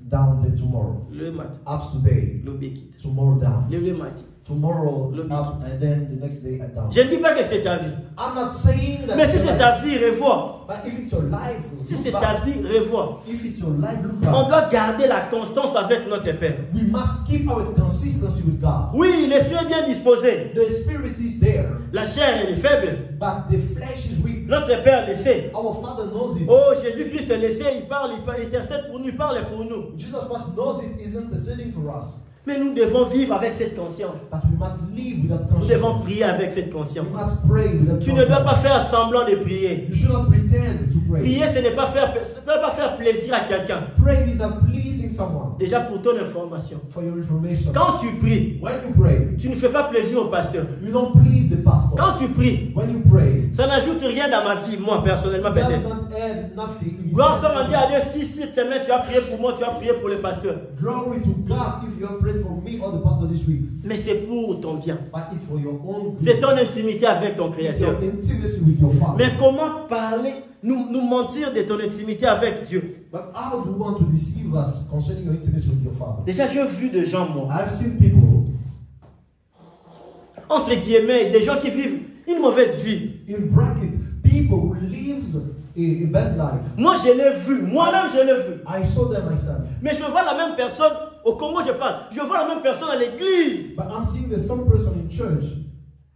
down the tomorrow. Le matin. Up today, Le béquite. tomorrow down. Le matin. Tomorrow Le up, and then the next day down. Je ne dis pas que c'est ta vie. I'm not saying that. Mais si it's c'est your ta life, vie, revois. but if it's your life, Si look c'est back. ta vie, revois. If it's your life, look On back. doit garder la constance avec notre Père. We must keep our consistency with God. Oui, l'esprit est bien disposé. The spirit is there, La chair, elle est faible. but the flesh is weak. Notre Père le sait. Our Father knows it. Oh, Jésus-Christ le sait. Il parle, il intercède pour nous, il parle pour nous. Jesus Christ knows it isn't interceding for us. Mais nous devons vivre avec cette conscience. But we must live with that Nous devons consciousness. prier avec cette conscience. We must pray with that Tu ne dois pas consciousness. faire semblant de prier. You should not pretend to pray. Prier, ce n'est pas faire plaisir à quelqu'un. Praying is not pleasing someone. Déjà pour ton information. For your information. Quand tu pries, When you pray, tu ne fais pas plaisir au pasteur. you don't please the pastor. Quand tu pries, When you pray, ça n'ajoute rien dans ma vie, moi personnellement God peut-être. not add nothing. in Gloire your soit dit à Dieu, si cette semaine tu as prié pour moi, tu as prié pour le pasteur. Glory to God if you have prayed for me or the pastor this week. Mais c'est pour ton bien. But it's for your own good. C'est ton intimité avec ton It's Créateur. your intimacy with your Father. Mais comment parler, nous mentir de ton intimité avec Dieu? But how do you want to deceive us concerning your intimacy with your Father? Déjà, j'ai vu des gens, moi, I've seen people, entre guillemets, des gens qui vivent une mauvaise vie. in bracket, people who lives a bad life. Moi, je l'ai vu. Moi-même, je l'ai vu. I saw them myself. Mais je vois la même personne, au Congo, je parle. Je vois la même personne à l'église, But I'm seeing the same person in church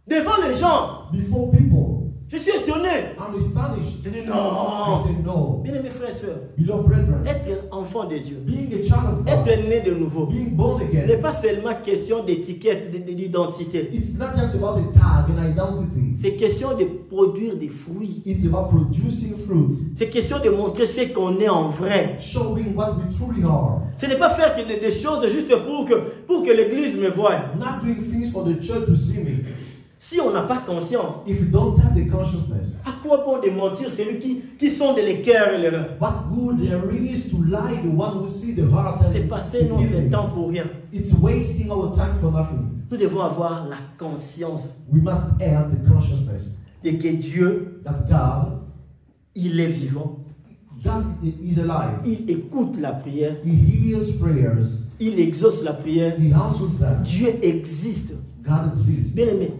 devant les gens. before people. Je suis étonné. I'm astonished. Je dis I non. say no. Bien aimés frères et sœurs, Beloved brethren, être enfant de Dieu, being a child of être God, né de nouveau, being born n'est again, pas seulement question d'étiquette, d'identité. it's not just about a tag and identity. C'est question de produire des fruits. It's about producing fruits, C'est question de montrer ce qu'on est en vrai. showing what we truly are. Ce n'est pas faire des choses juste pour que l'église me voie. Not doing things for the church to see me. Si on n'a pas conscience, If you don't have the consciousness, à quoi bon de mentir celui qui sonde les cœurs et les reins? what good there is to lie the one who sees the heart and C'est the passer notre kidneys. temps pour rien. It's wasting our time for nothing. Nous devons avoir la conscience We must have the consciousness de que Dieu, that God, il est vivant. God is alive. Il écoute la prière. He hears prayers. Il exauce la prière. He answers them. Dieu existe. God exists. Bien aimé,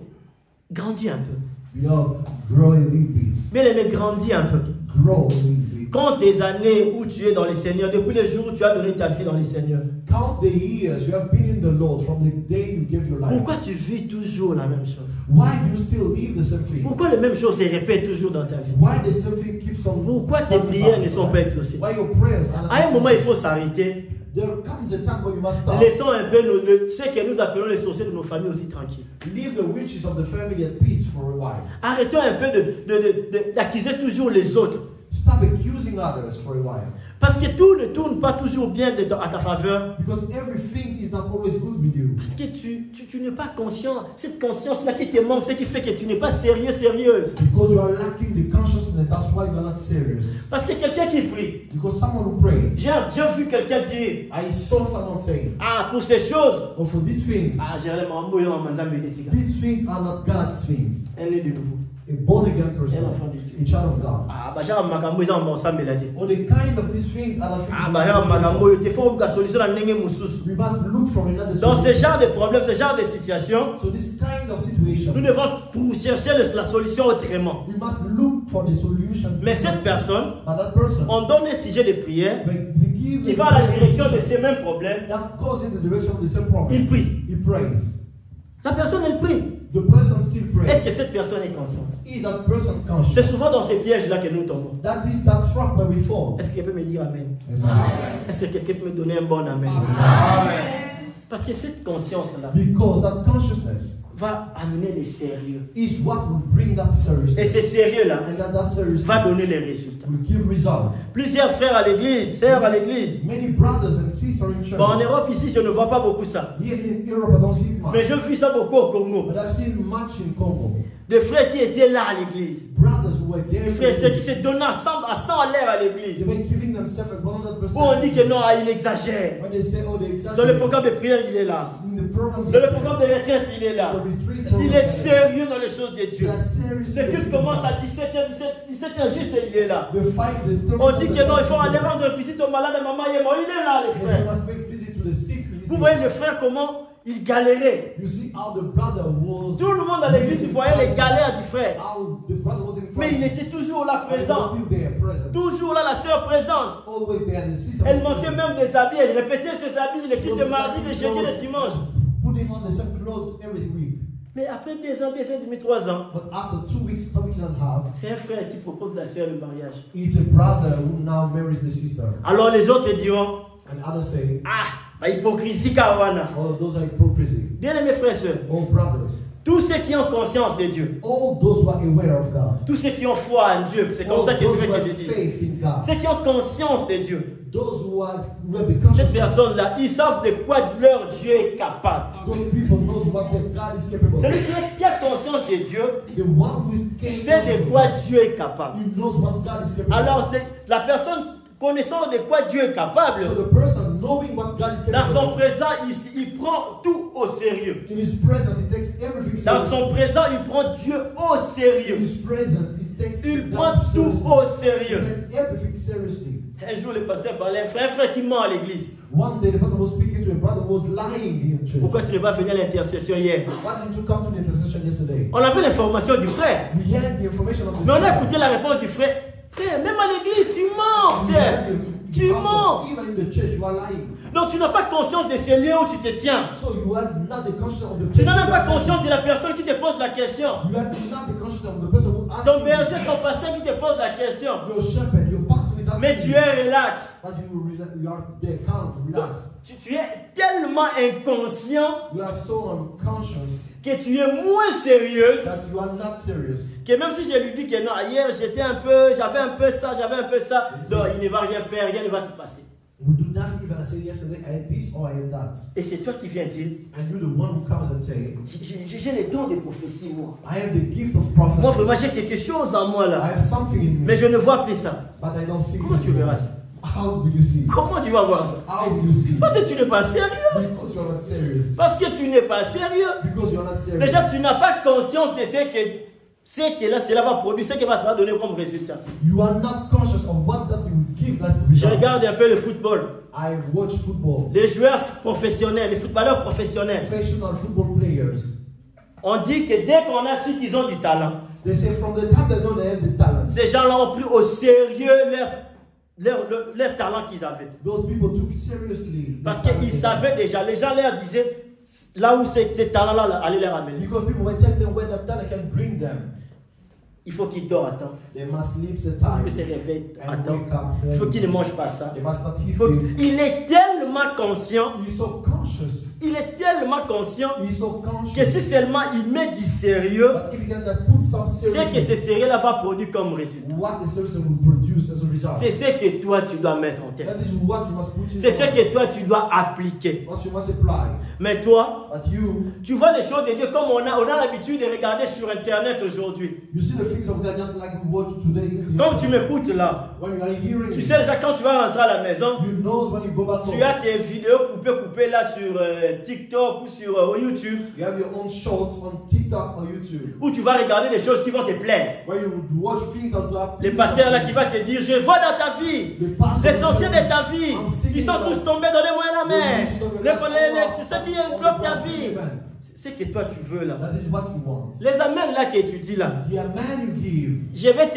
grandis un peu. Beloved, grow a little bit. Bien aimé, grandis un peu. Grow a little bit. Compte des années où tu es dans le Seigneur, depuis le jour où tu as donné ta vie dans le Seigneur. Count the years you have been in the Lord from the day you gave your life. Pourquoi tu vis toujours la même chose? Why do you still live the same thing? Pourquoi les mêmes choses se répètent toujours dans ta vie? Why the same thing keeps on? Pourquoi tes prières ne sont pas exaucées? Why your prayers are not À un moment, il answered? faut s'arrêter. There comes a time when you must stop. Laissons un peu ce que nous appelons les sorciers de nos familles aussi tranquilles. Leave the witches of the family at peace for a while. Arrêtons un peu d'accuser toujours les autres. Stop accusing others for a while. Parce que tout ne tourne pas toujours bien à ta faveur. Because everything is not always good with you. Parce que tu n'es pas conscient. Cette conscience-là qui te manque, ce qui fait que tu n'es pas sérieux, sérieuse. Because you are lacking the consciousness, that's why you are not serious. Parce que quelqu'un qui prie, Because someone who prays, j'ai vu quelqu'un dire, I saw someone saying, ah, pour ces choses, oh, for these things, these things are not God's things. un né de nouveau. A born again person, Un enfant de Dieu. a child of God. Ah, bah, j'ai un makambo, ils ont un bon sang, mais il a dit. Or the kind of these things are the things Ah, bah, j'ai un makambo, il faut une solution à n'engue moussous. we must look for another Dans ce solution. genre de problème, ce genre de situation, So this kind of nous situation, devons chercher la solution autrement. we must look for the solution. Mais cette personne, But that person, on donne un sujet de prière, they give qui the va à la direction de ces mêmes problèmes, that goes in the direction of the same problem. il prie. He prays. La personne, elle prie. The person still Est-ce prays. que cette personne est consciente? Is that person C'est conscious? souvent dans ces pièges-là que nous tombons. That is that trap where we fall. Est-ce que quelqu'un peut me dire Amen? Amen. Est-ce que quelqu'un peut me donner un bon Amen? Parce que cette conscience-là Because that consciousness va amener le sérieux. is what will bring that Et seriousness. ce sérieux-là And that seriousness va donner les résultats. will give results. Plusieurs frères à l'église, sœurs à l'église. Many brothers and sisters in church. Bon, en Europe, ici, je ne vois pas beaucoup ça. Here in Europe, I don't see it Mais much. je vis ça beaucoup au Congo. But I've seen much in Congo. Des frères qui étaient là à l'église. brothers who were there, Les frères, ceux qui se donnent à 100 à l'air à they l'église. were giving themselves at 100%. Où on dit que non, il exagère. When they say, oh, they Dans le exaggerate. programme de prière, il est là. In the program, Dans le programme de retraite, il est là. the retreat Il program, est sérieux dans les choses de they Dieu. are serious. Le culte commence à 17h juste et il est là. The fight, the story. On dit que non, il faut aller rendre visite aux malades, maman et moi. Il est là, les Yes, frères. you must make visit to the sick. Vous voyez les frères comment ils galéraient. You see how the brother was. Tout le monde dans l'église, il voyait les galères du frère. How the brother was in Mais il crisis. était toujours là But he was présent. still there, present. Toujours là, la sœur présente. Always there, the sister. Elle manquait même des habits. Elle répétait ses habits. Les cultes de mardi, de jeudi, de dimanche. Putting on the same clothes every week. Mais après 2 ans, 2 ans et demi, 3 ans, But after 2 weeks, 2 weeks and a half, c'est un frère qui propose la sœur le mariage. it's a brother who now marries the sister. Alors les autres diront, And others say, ah, la hypocrisie kawana. oh, those are hypocrisy. Bien aimés frères et sœurs, Oh, brothers. tous ceux qui ont conscience de Dieu, All those who are aware of God. tous ceux qui ont foi en Dieu, c'est comme All ça que those Dieu who veut have que je dise. faith in God. Ceux qui ont conscience de Dieu, Those who have the cette consciousness. personne-là, ils savent de quoi leur Dieu est capable. Those people knows what their God is capable of. Celui qui a conscience de Dieu, The one who is sait de capable. quoi Dieu est capable. He knows what God is capable Alors, of. la personne connaissant de quoi Dieu est capable, So the person knowing what God is dans capable son of. présent, il prend tout au sérieux. In his presence, he takes everything Dans serious. son présent, il prend Dieu au In sérieux. his presence, he takes Il God prend tout seriously. au He sérieux. takes everything seriously. Un jour, le pasteur parlait, un frère qui ment à l'église. One day, the person was speaking to a brother who was lying in church. Pourquoi tu n'es pas venu à l'intercession hier? Why didn't you come to the intercession yesterday? On avait l'information du frère. We had the information of the Mais on a sister. écouté la réponse du frère. Frère, même à l'église, tu mens, We frère. had the Tu pastor, mens. Even in the church, you are lying. Donc tu n'as pas conscience de ces lieux où tu te tiens. So you have not the conscience of the Tu n'as même pas person. conscience de la personne qui te pose la question. You have not the conscience of the person who asks Ton you. berger, ton pasteur qui te pose la question. Your shepherd, your pastor is asking Mais tu you. es relax. But you are there, calm, relax. Tu es tellement inconscient You are so unconscious que tu es moins sérieuse that you are not serious. que même si je lui dis que non, hier j'avais un peu ça, non, il ne va rien faire, rien ne va se passer. We do nothing even I said yesterday, I had this or I had that. Et c'est toi qui viens dire, And you're the one who comes and say, j'ai les dons de prophétie, moi. I have the gift of Moi, prophecy. vraiment, j'ai quelque chose en moi I là. have something in me, Mais je ne vois plus ça. but I don't see Comment it. tu verras ça? How will you see it? Comment tu vas voir ça? How will you see it? Parce que tu n'es pas sérieux. Because you are not serious. Parce que tu n'es pas sérieux. Because you are not serious. Déjà, tu n'as pas conscience de ce que là, cela va produire, ce que ça va donner comme résultat. You are not conscious of what that will give that Je result. regarde un peu le football. I watch football. Les joueurs professionnels, les footballeurs professionnels. Professional football players. On dit que dès qu'on a su qu'ils ont du talent, They say from the time they know they have the talent, ces gens-là ont pris au sérieux leur talent qu'ils avaient. those people took seriously. Parce the talent qu'ils they savaient had. déjà, les gens leur disaient là où ces talents-là allaient leur amener. Because people were telling them where that talent can bring them. Il faut qu'ils dorment à temps. They must sleep the Il faut time qu'ils se réveillent à and temps. wake up. Il faut qu'ils ne mangent pas ça. They must not Il, eat faut this. il est tellement conscient, He's so conscious. il est tellement conscient He's so que conscious. si seulement il met du sérieux, But if you can put some c'est que serious, ce sérieux-là va produire comme résultat. what the serious will produce as a result. C'est ce que toi tu dois mettre en tête. That is what you must put in. C'est ce que toi tu dois appliquer. What you must apply. Mais toi, But tu vois les choses de Dieu comme on a l'habitude de regarder sur Internet aujourd'hui. you see the things of God just like we watch today. Comme tu m'écoutes là, When you are hearing tu it, sais déjà quand tu vas rentrer à la maison, you know when you go back tu home. as tes vidéos coupées là sur TikTok ou sur YouTube, You have your own shorts on TikTok or YouTube. où tu vas regarder des choses qui vont te plaire. Where you would watch things that will Les pasteurs là qui vont te dire, je vois dans ta vie, l'essentiel de ta vie, ils sont tous tombés, donnez-moi la main. C'est ça qui bloque ta vie. C'est ce que toi tu veux là. That is what you want. Les amens là que tu dis là, The amen you give, je vais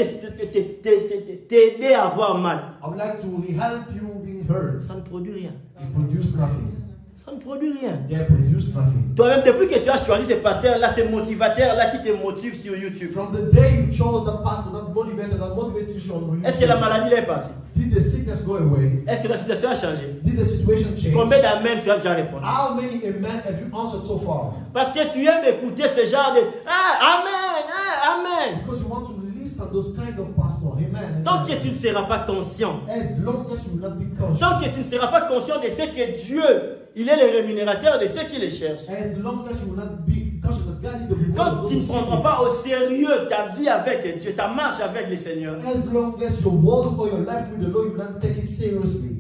t'aider à avoir mal. I would like to help you being hurt. Ça ne produit rien. It produce nothing. Ça ne produit rien. They produce nothing. Toi-même, depuis que tu as choisi ces pasteurs-là, ces motivateurs-là qui te motivent sur YouTube, From the day you chose that pastor, that motivated you on YouTube, est-ce que la maladie est partie? did the sickness go away? Est-ce que la situation a changé? Did the situation change? Combien d'amens tu as déjà répondu? How many amen have you answered so far? Parce que tu aimes écouter ce genre de Amen. Because you want to listen to those kind of pastor. Amen. Tant que tu ne seras pas conscient, As long as you will not be conscious. tant que tu ne seras pas conscient de ce que Dieu, il est le rémunérateur de ceux qui le cherchent. As long as you will not be conscious that God is Quand tu ne prendras pas au sérieux ta vie avec Dieu, ta marche avec le Seigneur,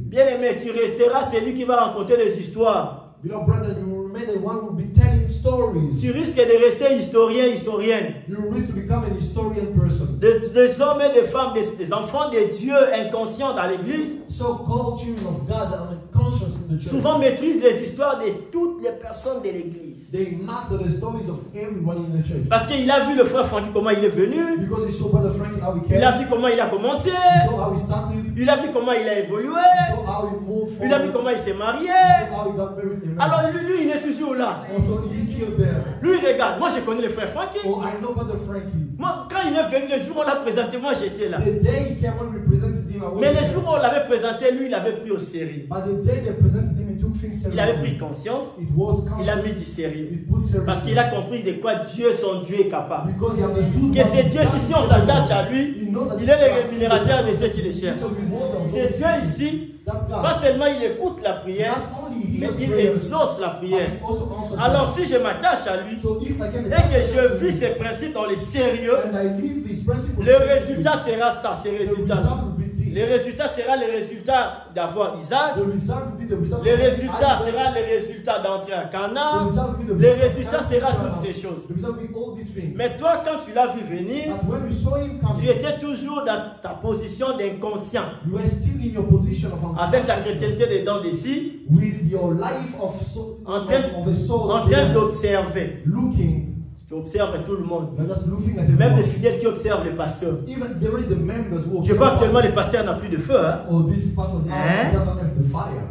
bien aimé, tu resteras celui qui va raconter les histoires. Beloved brother, you will remain the one who will be telling stories. Tu risques de rester historien, historienne. You risk to become an historian person. Des hommes et des femmes, des enfants de Dieu inconscients dans l'église, So-called children of God that are unconscious in the church. souvent maîtrisent les histoires de toutes les personnes de l'église. They master the stories of everyone in the church. Parce qu'il a vu le frère Francky comment il est venu. Because he saw Brother Frankie how he Il came. a vu comment il a commencé. He saw how he started. Il a vu comment il a évolué. He saw how he moved Il a vu forward. comment il s'est marié. He saw how he got married. Amen. Alors lui, il est toujours là. Also, he's still there. Lui, regarde, moi je connais le frère Francky. Oh, I know Brother Frankie. Moi, quand il est venu, le jour où on l'a présenté, moi j'étais là. The day he came on represented him, I was Mais le there. jour où on l'avait présenté, lui, il avait pris au sérieux. But the day they presented him, he took things Il avait seriously. pris conscience. It was Il a mis conscious. du sérieux. It put seriously. Parce qu'il a compris de quoi Dieu, son Dieu, est capable. Because he understood Que what c'est he Dieu, done. si on s'attache à lui, He knows that il est le God rémunérateur de ceux qui le cherchent. is the reward of C'est those Dieu ici, that God. pas seulement il écoute la prière, Not only mais hears il prayers, exauce la but prière. he also answers Alors them. si je m'attache à lui So if I can et que je vis ses principes dans le sérieux, and I live his principles, le résultat sera ça, ces the résultats. result will be this. Le résultat sera le résultat d'avoir Isaac. The result will be the result Le of résultat Isaac. sera le résultat d'entrer à The Canaan. result will be the Le result of résultat Canaan. sera toutes ces choses. The result will be all these things. Mais toi, quand tu l'as vu venir, But when you saw him tu coming, étais toujours dans ta position d'inconscient. you were still in your position of Avec ta unconsciousness, chrétienté des dents d'ici, with your life of soul, en train, of a soul en train there, d'observer. looking. Tu observes tout le monde. You're just looking at Même des everyone. fidèles qui observent les pasteurs. Even there is the members who Je vois actuellement les pasteurs n'ont plus de feu. Hein? oh, this person Hein? doesn't have the fire.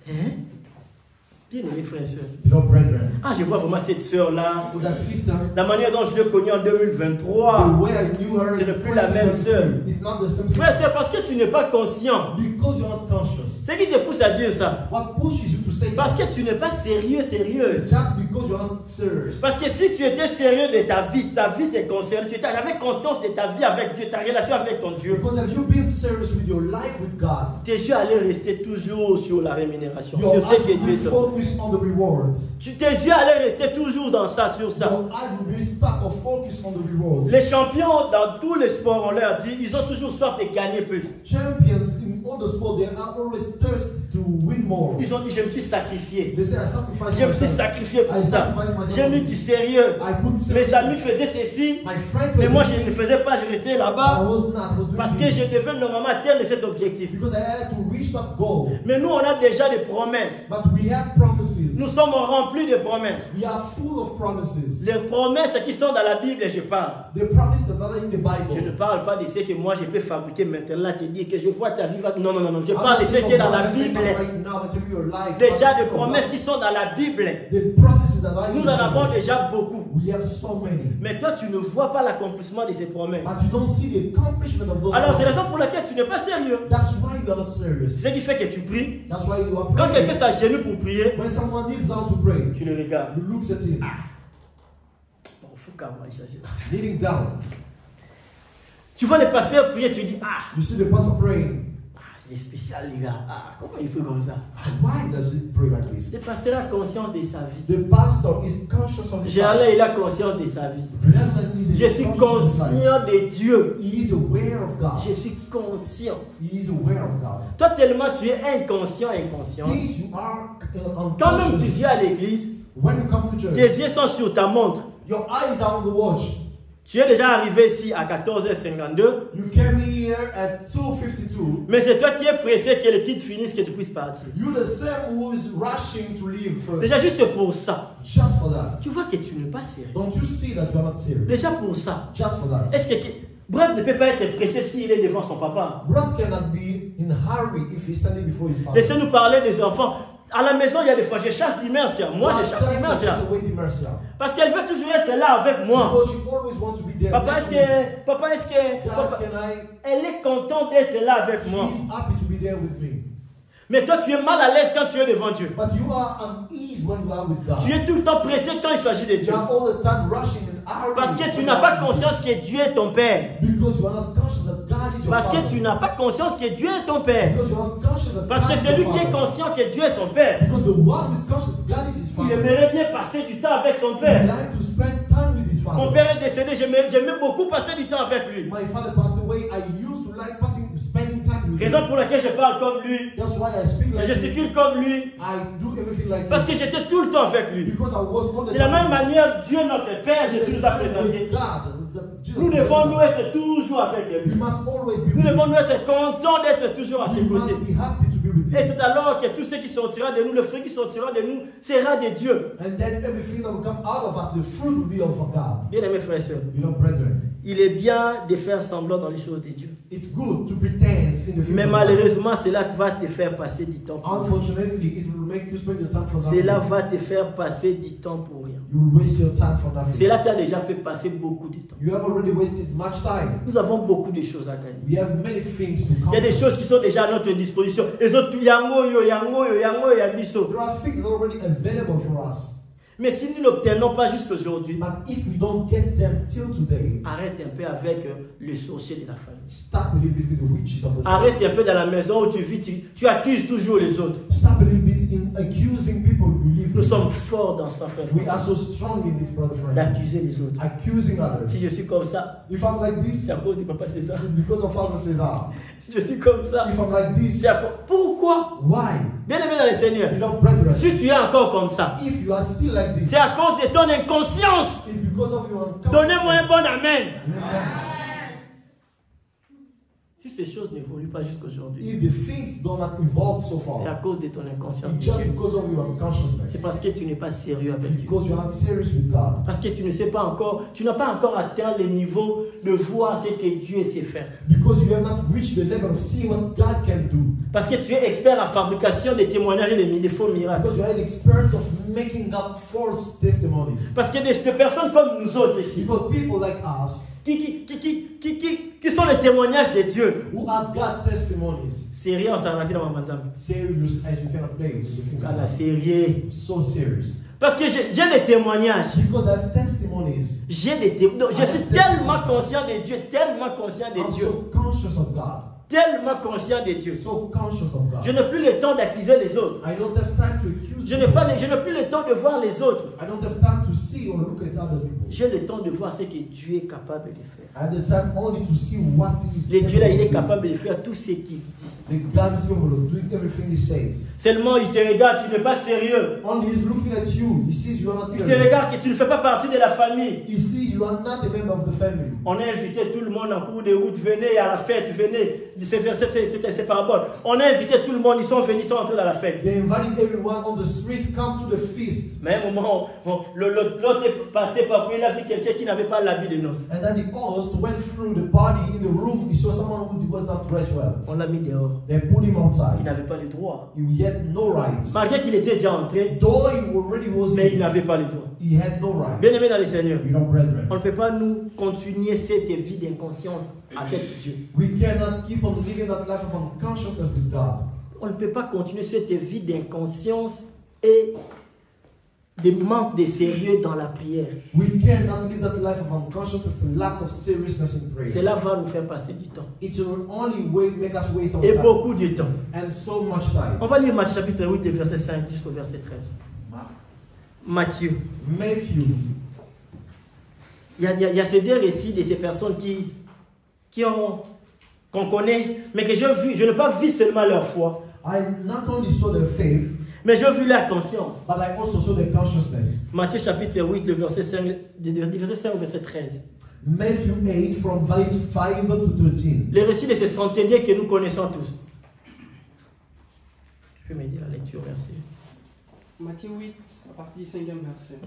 Hein? Bien aimé frères et sœurs. Beloved brethren, Ah, je vois vraiment cette sœur-là. with that sister, La manière dont je l'ai connue en the 2023. way I knew her, Ce n'est plus la même sœur. it's not the same Frère et sister. sœur, parce que tu n'es pas conscient. Because you're not conscious. Ce qui te pousse à dire ça. What pushes you to say Parce that? que tu n'es pas sérieux, sérieuse. Just because you're not serious. Parce que si tu étais sérieux de ta vie t'est concernée, tu avais conscience de ta vie avec Dieu, ta relation avec ton Dieu, Because have you been serious with your life with God? tes yeux allaient rester toujours sur la rémunération, Your sur ce eyes que will Dieu be te donne. focused on the rewards. Tes yeux allaient rester toujours dans ça, sur ça. Your eyes will be stuck or focused on the rewards. Les champions dans tous les sports, on leur dit, ils ont toujours soif de gagner plus. Champions in all the sport, they are always thirsty to win more. Ils ont dit, je me suis sacrifié. They say, I sacrifice Je me suis myself. sacrifié pour I ça. sacrifice myself. J'ai mis du sérieux. I put Mes serious. amis faisaient ceci, My friends mais were moi doing je ne this. faisais pas, je restais I là-bas was not. I was doing parce que this. je devais normalement atteindre cet objectif. Because I had to reach that goal. Mais nous, on a déjà des promesses. But we have promises. Nous sommes remplis de promesses. We are full of promises. Les promesses qui sont dans la Bible, je parle. The promises that are in the Je ne Bible. parle pas de ce que moi je peux fabriquer maintenant, te dire que je vois ta vie. Non, non, non, non. Je I'm parle de not ce saying qui est dans what la I make Bible. up right now, but in your life. Déjà des But promesses qui sont dans la Bible. The promises that are in Nous the en avons Bible. déjà beaucoup. We have so many. Mais toi, tu ne vois pas l'accomplissement de ces promesses. But you don't see the accomplishment of those Alors, c'est la promises. raison pour laquelle tu n'es pas sérieux. That's why you are not serious. C'est ce qui fait que tu pries. That's why you are Quand praying. quelqu'un s'agenouille pour prier, When someone kneels down to pray, tu le regardes. you look at him, Bon, faut qu'à moi, il s'agit. kneeling down. Tu vois les pasteurs prier, tu dis, ah, You see the pastor praying. il est spécial, les gars. Ah, comment il fait comme ça? Why does he pray like this? Le pasteur a conscience de sa vie. The pastor is conscious of his life. Gerlin, il a conscience de sa vie. Je suis conscient de Dieu. He is aware of God. Je suis conscient. He is aware of God. Toi, tellement tu es inconscient. Since you are Quand même tu unconscious, viens à l'église, when you come to church, tes yeux sont sur ta montre. your eyes are on the watch. Tu es déjà arrivé ici à 14h52, You came here at 2:52. mais c'est toi qui es pressé que le kit finisse, que tu puisses partir. You're the same who is rushing to leave first. Déjà juste pour ça, Just for that. tu vois que tu n'es pas sérieux. Don't you see that you are not serious? Déjà pour ça, Just for that. est-ce que Brad ne peut pas être pressé s'il est devant son papa? Brad cannot be in a hurry if he's standing before his father. Laissez-nous parler des enfants. À la maison, il y a des fois, je chasse l'immersion. Moi, je chasse l'immersion. Parce qu'elle veut toujours être là avec moi. Papa, est-ce que elle est contente d'être là avec moi? Mais toi, tu es mal à l'aise quand tu es devant Dieu. Tu es tout le temps pressé quand il s'agit de Dieu. Parce que tu n'as pas conscience que Dieu est ton Père. Parce que tu n'as pas conscience que Dieu est ton Père. Parce que celui qui est conscient que Dieu est son Père, God is his Il father. aimerait bien passer du temps avec son He père. liked to spend time with his Mon father. père est décédé, j'aimais beaucoup passer du temps avec lui. My father passed away. I used to like spending time with him. Raison pour laquelle je parle comme lui, That's why I speak je like him. gesticule comme lui, I do everything like parce que him. j'étais tout le temps avec lui. Because I was on the De la même manière, Dieu notre Père, Jésus nous a présenté. Nous devons nous être toujours avec lui. We must always be Nous with devons him. nous être contents d'être toujours à ses We côtés. must be happy to be with Et him. c'est alors que tout ce qui sortira de nous, le fruit qui sortira de nous, sera de Dieu. And then everything that will come out of us, the fruit will be of God. Bien aimés frères et sœurs, You know, brethren, il est bien de faire semblant dans les choses de Dieu. it's good to pretend in the Mais future. malheureusement, cela va te faire passer du temps pour rien. Unfortunately, it will make you spend your time for Cela nothing. va te faire passer du temps pour rien. You will waste your time for nothing. Cela t'a déjà fait passer beaucoup de temps. You have already wasted much time. Nous avons beaucoup de choses à gagner. We have many things to Il y a des come. choses qui sont déjà à notre disposition. Les autres, yango, yo, yango, yo, yango, yo, yabiso. There are things that are already available for us. Mais si nous n'obtenons pas jusqu'aujourd'hui, But if we don't get them till today, arrête un peu avec le sorcier de la famille. stop a little bit with the witches of the family. Arrête un peu dans la maison où tu vis, tu accuses toujours les autres. Stop a little bit in accusing people who live Nous with. sommes forts dans ça, frère. We are so strong in it, brother friend. D'accuser les autres. Accusing others. Si je suis comme ça, If I'm like this, c'est à cause du papa César. it's because of Father Cesar. Si je suis comme ça, If I'm like this, c'est à cause. Pourquoi? why? Bien aimé dans le Seigneur, Beloved brethren, si tu es encore comme ça, if you are still like this, c'est à cause de ton inconscience. it's because of your Donnez-moi un bon amen. Amen. Si ces choses n'évoluent pas jusqu'aujourd'hui, If the things do not evolve so c'est à far, cause de ton inconscience. it's just because of your unconsciousness. C'est parce que tu n'es pas sérieux avec Dieu. Because you are not serious with God. Parce que tu ne sais pas encore, tu n'as pas encore atteint le niveau de voir ce que Dieu sait faire. Because you have not reached the level of seeing what God can do. Parce que tu es expert en fabrication des témoignages et des faux miracles. Because you are an expert of making up false testimonies. Parce que des personnes comme nous autres ici, Because people like us, qui sont les témoignages de Dieu, who are God testimonies, sérieux, on s'en a dit dans ma madame. serious as you cannot play with the things À of la God. sérieux. So serious. Parce que j'ai des témoignages. Because I have testimonies. J'ai des témoignages. Je suis tellement conscient de Dieu, tellement conscient de I'm Dieu, so conscious of God. tellement conscient de Dieu. So conscious of God. Je n'ai plus le temps d'accuser les autres. I don't have time to accuse Je n'ai plus le temps de voir les autres. I don't have time to see or look at other people. J'ai le temps de voir ce que Dieu est capable de faire. I have the time only to see what He is Le Dieu là, il est capable of capable de faire tout ce qu'il dit. doing. The God is capable of doing everything He says. Seulement, il te regarde, tu n'es pas sérieux. Only He's looking at you. He sees you are not Il te serious. regarde que tu ne fais pas partie de la famille. He sees you are not a member of the family. On a invité tout le monde en cours de route. Venez à la fête, venez. C'est parabole. On a invité tout le monde. Ils sont venus, ils sont entrés dans la fête. They invited everyone on the street, come to the feast. Mais à un moment, l'autre est passé par là, il a vu quelqu'un qui n'avait pas l'habit de noces. And then the host went through the party in the room. He saw someone who was not dressed well. On l'a mis dehors. They put him Il outside. n'avait pas le droit. He had no rights. Malgré qu'il était déjà entré, Though he already was mais il in, n'avait pas le droit. he had no rights. Bien aimé dans le Seigneur, You know, brethren. on ne peut pas nous continuer cette vie d'inconscience avec Dieu. We cannot keep on living that life of unconsciousness with God. On ne peut pas continuer cette vie d'inconscience et de manque de sérieux dans la prière. We cannot live that life of unconsciousness and lack of seriousness in prayer. Cela va nous faire passer du temps. It will only make us waste our Et time. beaucoup de temps. And so much time. On va lire Matthieu chapitre 8, verset 5 jusqu'au verset 13. Matthieu. Matthew. Il y a ces deux récits de ces personnes qu'on connaît, mais que je n'ai pas vu seulement leur foi, I not only saw the faith, mais j'ai vu leur conscience. but I also saw the consciousness. Matthieu chapitre 8, le verset 5, du verset 5 au verset 13. Matthew 8 from verse 5 to 13. Les récits de ces centeniers que nous connaissons tous. Je peux m'aider la lecture, merci. Matthieu 8, à partir du 5e verset.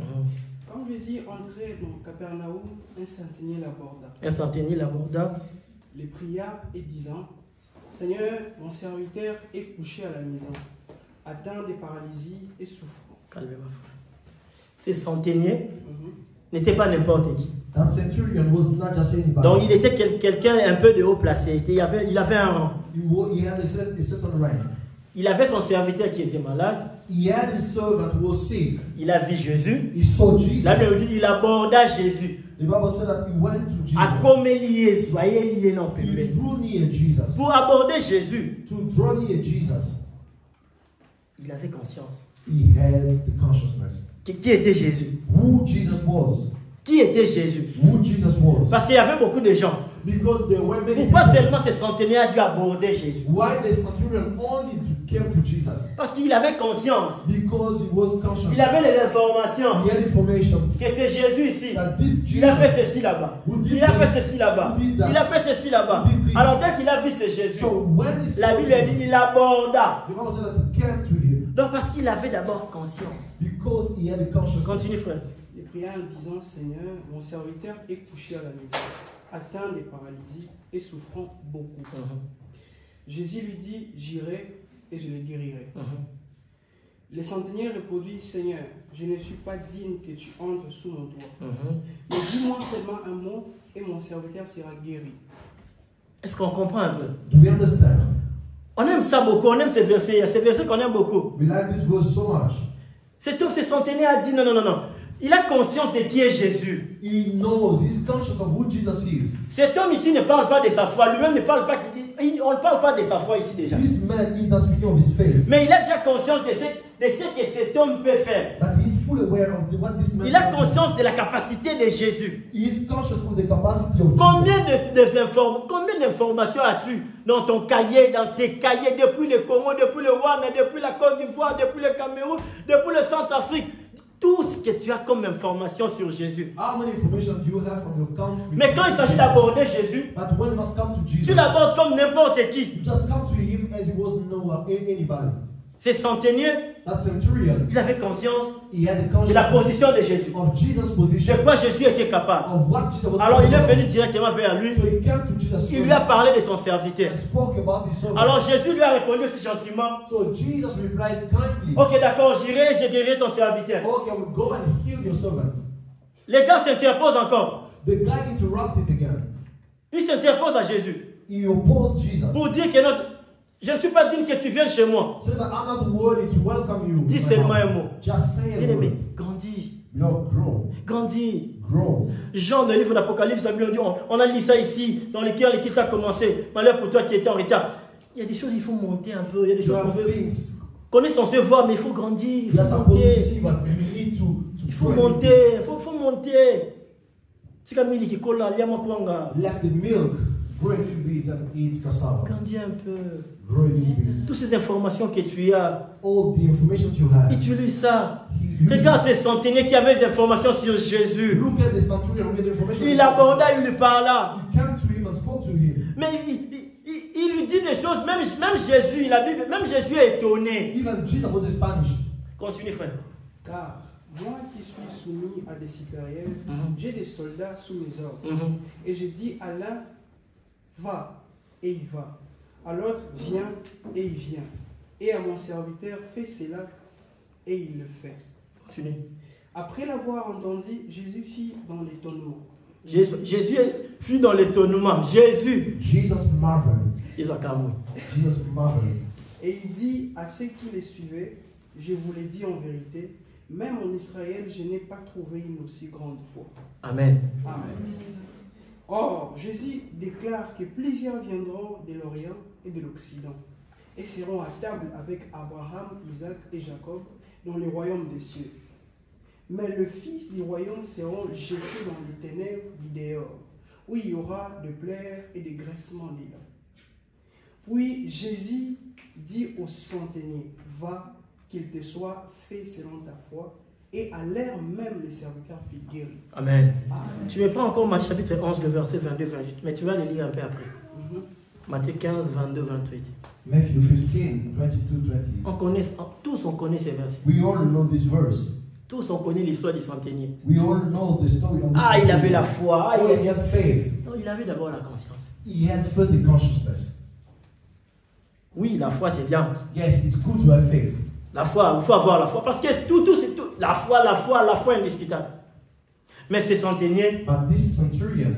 Quand Jésus entrait dans Capernaum, un centenier l'aborda. Un centenier l'aborda. Les pria et disant, Seigneur, mon serviteur est couché à la maison, atteint de paralysie et souffrant. Calmez-moi, frère. Ces centeniers n'étaient pas n'importe qui. That centurion was not just anybody. Donc il était quelqu'un un peu de haut placé. Il avait un rang. He had a certain rank. Il avait son serviteur qui était malade. He had his servant who was sick. Il a vu Jésus. He saw Jesus. La Bible dit il aborda Jésus. The Bible said that he went to Jesus. A comme lié, soyez lié non He plus. drew near Jesus. Pour aborder Jésus, To draw near Jesus, il avait conscience. He had the consciousness. Qui était Jésus? Who Jesus was. Qui était Jésus? Who Jesus was. Parce qu'il y avait beaucoup de gens. Because there were many Pourquoi people. seulement ce centenaire a dû aborder Jésus? Why the centurion only came to Jesus? Parce qu'il avait conscience. Because he was conscious. Il avait les informations. He had information. Que c'est Jésus ici. That this Jesus, Il a fait ceci là-bas. did Il a this, fait ceci là-bas. who did that, Il a fait ceci là-bas. who did this. Alors dès qu'il a vu ce Jésus, So when he la saw Bible him, dit il aborda. the Bible said that he came to him Donc parce qu'il avait d'abord conscience. because he had a consciousness. Continue frère. Il pria en disant, Seigneur, mon serviteur est couché à la maison, atteint de paralysie et souffrant beaucoup. Jésus lui dit, j'irai et je le guérirai. Le centenier répondit, Seigneur, je ne suis pas digne que tu entres sous mon toit. Mais dis-moi seulement un mot et mon serviteur sera guéri. Est-ce qu'on comprend un peu? Do we understand? On aime ça beaucoup, on aime ces versets. Il y a ces versets qu'on aime beaucoup. We like this verse so much. Cet homme, ce centenaire a dit non, non, non, non. Il a conscience de qui est Jésus. He knows, he's conscious of who Jesus is. Cet homme ici ne parle pas de sa foi. Lui-même ne parle pas. On ne parle pas de sa foi ici déjà. This man is not speaking of his faith. Mais il a déjà conscience de ce que cet homme peut faire. But he's fully aware of what this man Il a can do. conscience de la capacité de Jésus. He is conscious of the capacity of Combien Jesus. combien d'informations as-tu dans ton cahier, dans tes cahiers, depuis le Congo, depuis le Rwanda, depuis la Côte d'Ivoire, depuis le Cameroun, depuis le Centrafrique? Tout ce que tu as comme information sur Jésus. How many information do you have from your country? Mais quand il s'agit d'aborder Jésus, But when you must come to Jesus, tu l'abordes comme n'importe qui. you just come to him as he was anybody. Ces centeniers, That centurion, il avait conscience he had the de la consciousness position de Jésus. of Jesus' De position, quoi Jésus était capable. of what Jesus was Alors il est capable of. venu directement vers lui. So he came to Jesus' Il lui a parlé de son serviteur. and spoke about his servant. Alors Jésus lui a répondu aussi gentiment. So Jesus replied kindly, Ok, d'accord, j'irai et je guérirai ton serviteur. okay, I will go and heal your servant. Les gars s'interposent encore. The guy interrupted again. Il s'interpose à Jésus He opposed Jesus. pour dire que non, je ne suis pas digne que tu viennes chez moi. Said that I'm not worthy to welcome you. Dis in my seulement house. un mot. Just say a Bien-aimé, word. grandis, You know, grow. grandis. Grow. Jean, dans le livre d'Apocalypse, la Bible dit, on a lu ça ici, dans lesquels tu as commencé. Malheur pour toi qui étais en retard. Il y a des choses, il faut monter un peu. Il y a des There choses are qu'on veut. things Qu'on est censé voir, mais il faut grandir. Il we are faut supposed to monter. see, but we need to Il faut grow. monter. Il faut monter. C'est comme il qui colle là, Left the milk, grow a little bit and eat cassava. grandis un peu. Grow a little bit. Toutes ces informations que tu as, All the information you have. utilise ça. Use Regarde it. ces centeniers qui avaient des informations sur Jésus. Look at the centurion with the information. Il aborda, il lui parla. He came to him and spoke to him. Mais il lui dit des choses, même Jésus, la Bible, même Jésus est étonné. Even Jesus was astonished. Continue, frère. Car moi qui suis soumis à des supérieurs, j'ai des soldats sous mes ordres. Et je dis à l'un, va, et il va. À l'autre, viens, et il vient. Et à mon serviteur, fais cela, et il le fait. Continue. Après l'avoir entendu, Jésus fit dans l'étonnement. Jésus fut dans l'étonnement. Jésus. Jesus marveled. Ils ont camoué. Jesus marveled. Et il dit à ceux qui les suivaient, je vous l'ai dit en vérité, même en Israël, je n'ai pas trouvé une aussi grande foi. Amen. Amen. Or, Jésus déclare que plusieurs viendront de l'Orient et de l'Occident et seront à table avec Abraham, Isaac et Jacob dans le royaume des cieux. Mais le fils du royaume seront jetés dans les ténèbres du dehors, où il y aura de pleurs et de graissements des dents. Puis Jésus dit au centenier, va, qu'il te soit fait selon ta foi. Et à l'heure même, les serviteurs furent guéris. Amen. Amen. Tu ne mets pas encore Matthieu chapitre 11, le verset 22, 28, mais tu vas le lire un peu après. Matthieu 15, 22, 28. Matthew 15, 22, 20. Tous on connaît ces versets. We all know this verse. Tous on connaît l'histoire du centenier. We all know the story of the Ah, il centurion. avait la foi. Ah, Oh, he had faith. Non, il avait d'abord la conscience. He had first the consciousness. Oui, la foi c'est bien. Yes, it's good to have faith. La foi, il faut avoir la foi. Parce que tout, c'est tout. La foi indiscutable. Mais ces centeniers, But this centurion,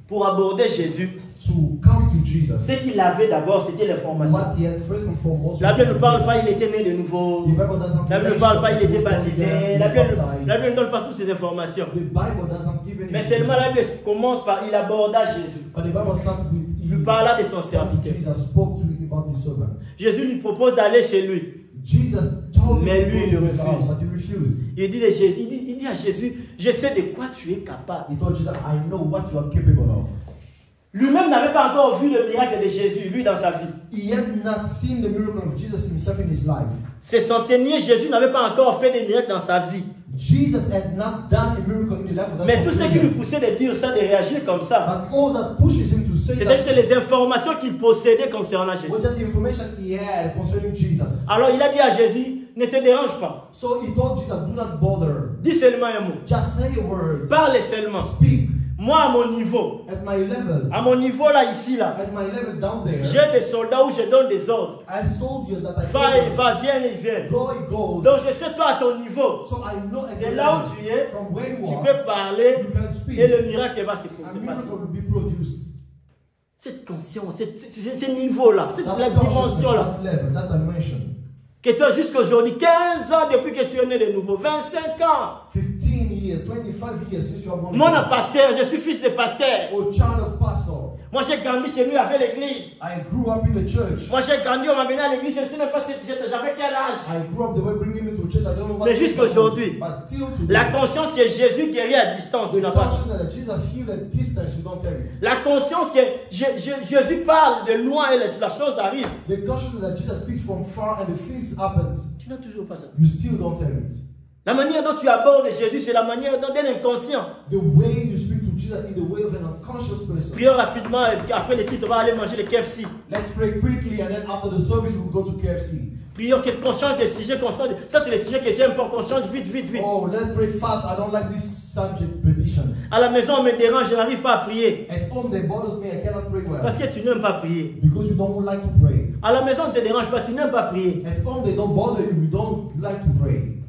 pour aborder Jésus, to come to Jesus, ce qu'il avait d'abord, c'était l'information. what he had first and foremost. La Bible ne parle pas, il était né de nouveau. The Bible doesn't La Bible ne parle pas, il était mention baptisé. he La was Bible baptized. ne donne pas toutes ces informations. The Bible doesn't give any Mais seulement la Bible commence par il aborda Jésus. But the Bible starts with Il lui parla de son serviteur. Jesus spoke to him about his servant. Jésus lui propose d'aller chez lui. Jesus Mais lui, il refuse. But he refused. Il dit à Jésus, je sais de quoi tu es capable. He told Jesus, I know what you are capable of. Lui-même n'avait pas encore vu le miracle de Jésus, lui, dans sa vie. He had not seen the miracle of Jesus himself in his life. Ces centeniers, Jésus n'avait pas encore fait des miracles dans sa vie. Jesus had not done a miracle in the life of that Mais tout ce qui centurion. lui poussait de dire ça, de réagir comme ça, But all that pushes him to say c'était that juste les informations qu'il possédait concernant Jésus. was just the information he had concerning Jesus. Alors il a dit à Jésus, ne te dérange pas. So he told Jesus, do not bother. Dis seulement un mot. Just say a word. Parle seulement. Speak. Moi, à mon niveau, At my level, ici, là, at my level down there, j'ai des soldats où je donne des ordres. I have soldiers that I Va, viens, il vient. go, he goes. Donc je sais, toi, à ton niveau, So I know at de the là où level, tu es, from where you tu are, peux parler you can speak. et le miracle va se A passer. miracle will be produced. Cette conscience, ce niveau-là, That la dimension-là, that level, that dimension. que toi jusqu'à aujourd'hui, 15 ans depuis que tu es né de nouveau, 25 ans, 15 years, 25 years since you are born. mon pasteur, je suis fils de pasteur. Or child of pastor. Moi j'ai grandi chez lui avec l'église. I grew up in the church. Moi j'ai grandi, on m'a amené à l'église, je ne sais même pas si j'avais quel âge. I grew up, they were bringing me to church. I don't know what. Mais jusqu'à aujourd'hui, but till today, la conscience que Jésus guérit à distance, tu the n'as pas. consciousness that Jesus healed at distance, you don't tell it. La conscience que Jésus parle de loin et la chose arrive. The consciousness that Jesus speaks from far and the things happens, Tu n'as toujours pas ça. you still don't tell it. La manière dont tu abordes Jésus, c'est la manière dont d'un inconscient. The way you speak to Jesus is the way of an unconscious person. Prions rapidement et après les titres, on va aller manger le KFC. Let's pray quickly and then after the service we'll go to KFC. Prions que conscience des sujets, conscience. Ça, c'est les sujets que j'aime pas, conscience, vite. Oh, let's pray fast. I don't like this subject petition. À la maison, on me dérange, je n'arrive pas à prier. At home, they bothers me. I cannot pray well. Parce que tu n'aimes pas prier. Because you don't like to pray. À la maison, on ne te dérange pas, tu n'aimes pas prier. At home, they don't bother you. You don't like to pray.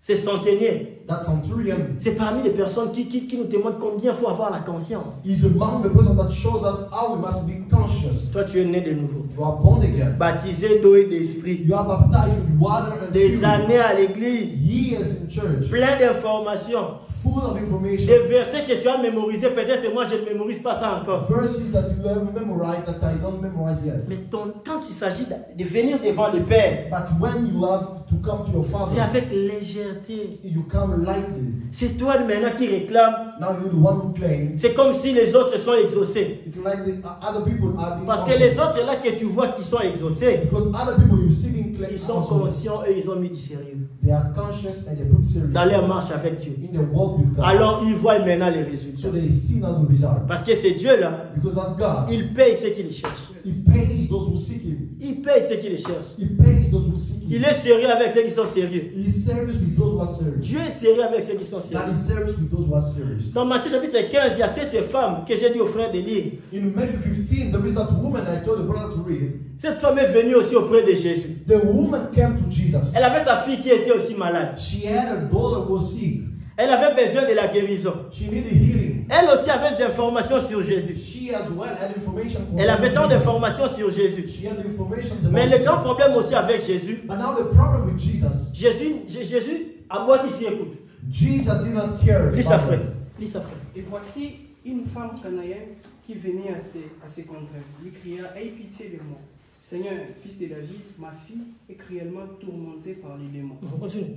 C'est centenier. That centurion C'est parmi les personnes qui nous témoignent combien il faut avoir la conscience. is among the person that shows us how we must be conscious. Toi, tu es né de nouveau. You are born again. Baptisé d'eau et d'esprit. You are baptized with water and Des spirit. années à l'église. Years in church. Plein d'informations. Full of information. Des versets que tu as mémorisés. Peut-être moi, je ne mémorise pas ça encore. Verses that you have memorized that I don't memorize yet. Mais quand il s'agit de venir devant le Père, But when you have to come to your c'est Father, avec légèreté. you come lightly. C'est toi maintenant qui réclame. Now you're the one who claims. C'est comme si les autres sont exaucés. It's like the other people are being Parce que answered. les autres là que tu vois qui sont exaucés, Because other people you see being ils claimed, sont also, conscients et ils ont mis du sérieux they are conscious and they put serious dans leur marche avec Dieu. in their walk with God. Alors ils voient maintenant les résultats. So they see now the result. Parce que c'est Dieu là, Because that God, il paye ceux qui le cherchent. He pays those who seek Him. Il paye ceux qui le cherchent. He pays those who seek Him. Il est sérieux avec ceux qui sont sérieux. He is serious with those who are serious. Dieu est sérieux avec ceux qui sont God sérieux. is serious with those who are serious. Dans Matthieu chapitre 15, il y a cette femme que j'ai dit au frère de lire. In Matthew 15, there is that woman I told the brother to read. Cette femme est venue aussi auprès de Jésus. The woman came to Jesus. Elle avait sa fille qui était aussi malade. She had her daughter who was sick. Elle avait besoin de la guérison. She needed healing. Elle aussi avait des informations sur Jésus. She as well had information. Elle avait tant concerning d'informations sur Jésus. Jesus. She had information. Mais le grand problème aussi avec Jésus, But now the problem with Jesus, Jésus a moi qui s'y écoute. Jesus did not care. Lis ça, about frère. it. Lis ça, frère. Et voici une femme canaïenne qui venait à ses contraires. Lui cria, aie pitié de moi. Seigneur, fils de David, ma fille est cruellement tourmentée par les démons. On continue.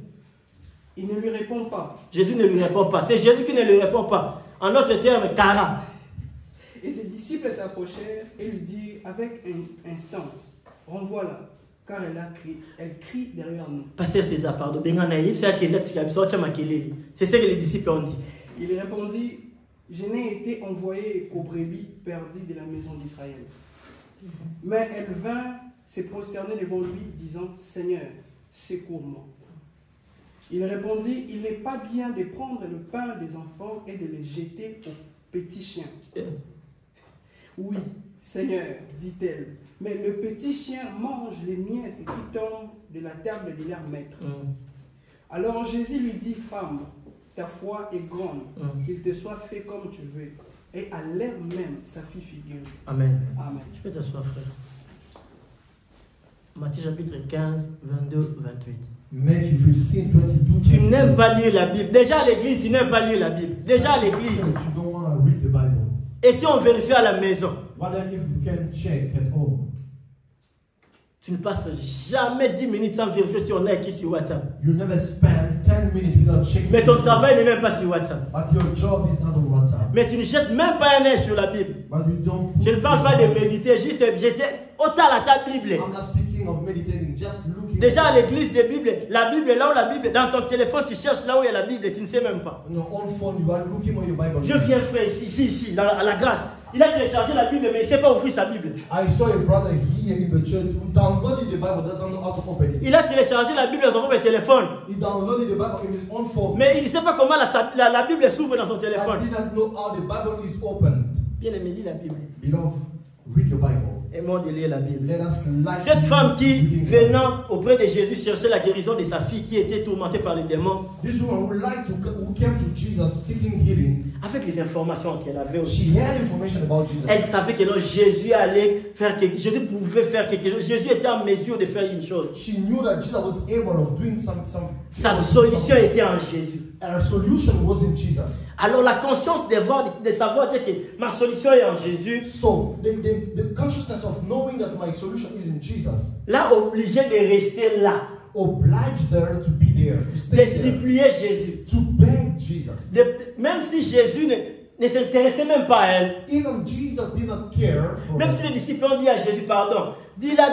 Il ne lui répond pas. Jésus ne lui répond pas. C'est Jésus qui ne lui répond pas. En d'autres termes, Tara. Et ses disciples s'approchèrent et lui dirent avec instance, renvoie-la, car elle crie derrière nous. Pasteur César, pardon. C'est ce que les disciples ont dit. Il répondit, je n'ai été envoyé qu'aux brebis perdues de la maison d'Israël. Mais elle vint se prosterner devant lui, disant, Seigneur, secours-moi. Il répondit, il n'est pas bien de prendre le pain des enfants et de le jeter aux petits chiens. Oui, Seigneur, dit-elle, mais le petit chien mange les miettes qui tombent de la table de leur maître. Alors Jésus lui dit, femme, ta foi est grande, qu'il te soit fait comme tu veux. Et à l'heure même, sa fille fut guérie. Amen. Amen. Tu peux t'asseoir, frère. Matthieu chapitre 15, 22, 28. Matthew 15, 22. Tu n'aimes pas lire la Bible. Déjà à l'église, tu n'aimes pas lire la Bible. Déjà à l'église. You don't want to read the Bible. Et si on vérifie à la maison, What then if you can check at home? Tu ne passes jamais 10 minutes sans vérifier si on a écrit sur WhatsApp. You never spend 10 minutes without checking. Mais ton travail n'est même pas sur WhatsApp. But your job is not on WhatsApp. Mais tu ne jettes même pas un œil sur la Bible. But you don't. Je ne parle pas de méditer, juste jeter autant à ta Bible. I'm not speaking of meditating, just looking. Déjà à l'église des Bibles, la Bible est là où la Bible est. Dans ton téléphone, tu cherches là où il y a la Bible et tu ne sais même pas. On your own phone, you are looking where your Bible is. Je viens frère ici, à la grâce. Il a téléchargé la Bible, mais il ne sait pas ouvrir sa Bible. I saw a brother here in the church who downloaded the Bible, doesn't know how to open it. Il a téléchargé la Bible dans son propre téléphone. He downloaded the Bible in his own phone. Mais il ne sait pas comment la Bible s'ouvre dans son téléphone. I didn't know how the Bible is opened. Bien aimé, lis la Bible. Beloved, read your Bible. Aimons de lire la Bible. Let us like Cette femme qui, venant auprès de Jésus, cherchait la guérison de sa fille qui était tourmentée par les démons. This woman who came to Jesus seeking healing. Avec les informations qu'elle avait aussi. She had information about Jesus. Elle savait que non, Jésus allait faire quelque chose. Jésus pouvait faire quelque chose. Jésus était en mesure de faire une chose. She knew that Jesus was able of doing something. Sa solution était en Jésus. Her solution was in Jesus. Alors la conscience de savoir que ma solution est en Jésus. So the consciousness of knowing that my solution is in Jesus. L'a obligé de rester là. Obliged her to be there, to stay De there, supplier Jésus. to beg Jesus. Même si Jésus ne s'intéressait même pas à elle. Even Jesus did not care for Même her. si les disciples ont dit à Jésus, pardon, dis-là,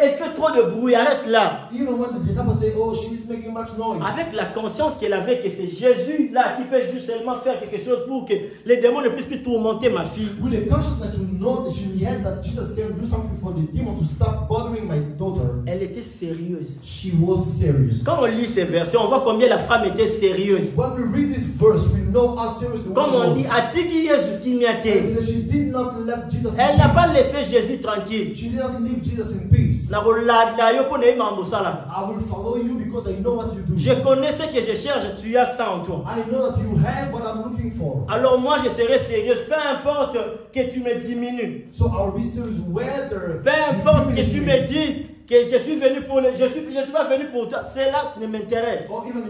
elle fait trop de bruit, arrête là. Even when the disciples say, oh, she's making much noise. Avec la conscience qu'elle avait que c'est Jésus là qui peut juste seulement faire quelque chose pour que les démons ne puissent plus tourmenter ma fille. With the consciousness to know that she had that Jesus can do something for the demon to stop bothering my daughter. Elle était sérieuse. She was serious. Quand on lit ces versets, on voit combien la femme était sérieuse. When we read this verse, we know how serious the Comme woman on dit, was. Atiki Yesu qui And so she did not let Jesus in elle n'a peace. pas laissé Jésus tranquille. She did not leave Jesus in peace. Na I will follow you because I know what you do. Je connais ce que je cherche, tu as ça en toi. I know that you have what I'm looking for. Alors moi je serai sérieuse, peu importe que tu me diminues. So I will be serious whether Peu you importe que diminish tu me. me dises que je suis venu pour je suis pas venu pour toi, cela ne m'intéresse. Or even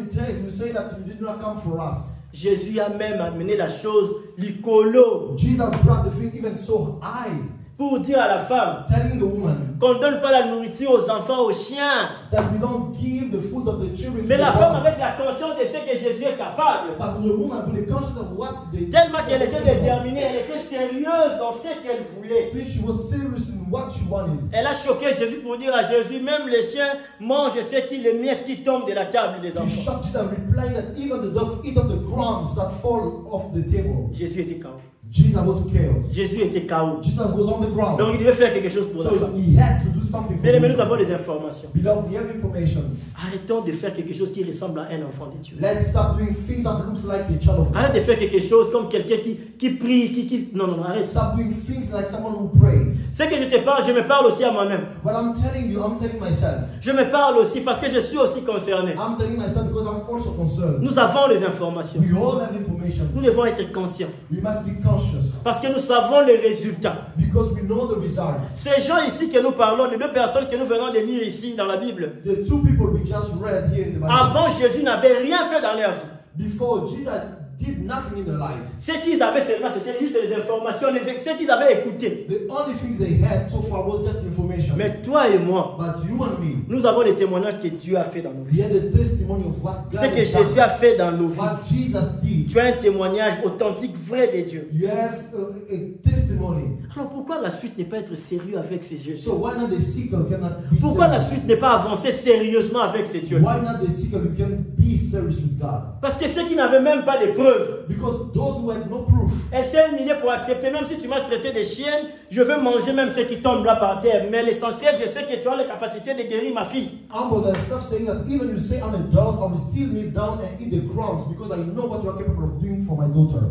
you say that you did not come for us. Jésus a même amené la chose licolo Jesus brought the thing even so high, pour dire à la femme telling the woman qu'on ne donne pas la nourriture aux enfants, aux chiens. that we don't give the food of the children to Mais the la femme dogs. avec la conscience de ce que Jésus est capable. But the woman with the conscience of what they Tellement qu'elle était déterminée, elle était sérieuse dans ce qu'elle voulait. see, she was serious in what she wanted. Elle a choqué Jésus pour dire à Jésus, même les chiens mangent ce qui les miettes qui tombent de la table des She enfants. shocked Jesus, replying that even the dogs eat of the crumbs that fall off the table. Jésus était KO. Jesus was chaos. Jésus était KO. Jesus was on the ground. Donc il devait faire quelque chose pour la So femme. he had to do something for Mais nous avons her. des informations. Beloved, we have information. Arrêtons de faire quelque chose qui ressemble à un enfant de Dieu. Let's stop doing things that looks like a child of God. Arrête de faire quelque chose comme quelqu'un qui prie, Non, arrête. Stop doing things like someone who prays. C'est que je te parle, je me parle aussi à moi-même. But I'm telling you, I'm telling myself. Je me parle aussi parce que je suis aussi concerné. I'm telling myself because I'm also concerned. Nous avons les informations. We all have information. Nous devons être conscients. We must be conscious Parce que nous savons les résultats. because we know the results. Ces gens ici que nous parlons, les deux personnes que nous venons de lire ici dans la Bible, The two people we just read here in the Bible. avant Jésus n'avaient rien fait dans leur vie. Before Jesus did nothing in their lives. Ce qu'ils avaient seulement, c'était juste les informations, ce qu'ils avaient écouté. The only things they had so far was just information. Mais toi et moi, But you and me, nous avons les témoignages que Dieu a fait dans nos vies. we had the testimony of what God Ce que has Jésus done, a fait dans nos vies. what Jesus did. Tu as un témoignage authentique, vrai de Dieu. You have a testimony. Alors pourquoi la suite n'est pas être sérieux avec ces Jésus? So why not the seeker cannot be Pourquoi la serious? suite n'est pas avancer sérieusement avec ces dieux? Why not the seeker who can be serious with God? Parce que ceux qui n'avaient même pas de preuves, Because those who had no proof, elle s'est humiliée pour accepter, même si tu m'as traité de chienne, je veux manger même ceux qui tombent là par terre. Mais l'essentiel, je sais que tu as la capacité de guérir ma fille. humble themselves, saying that even you say I'm a dog, I will still kneel down and eat the crumbs because I know what you are capable of doing for my daughter.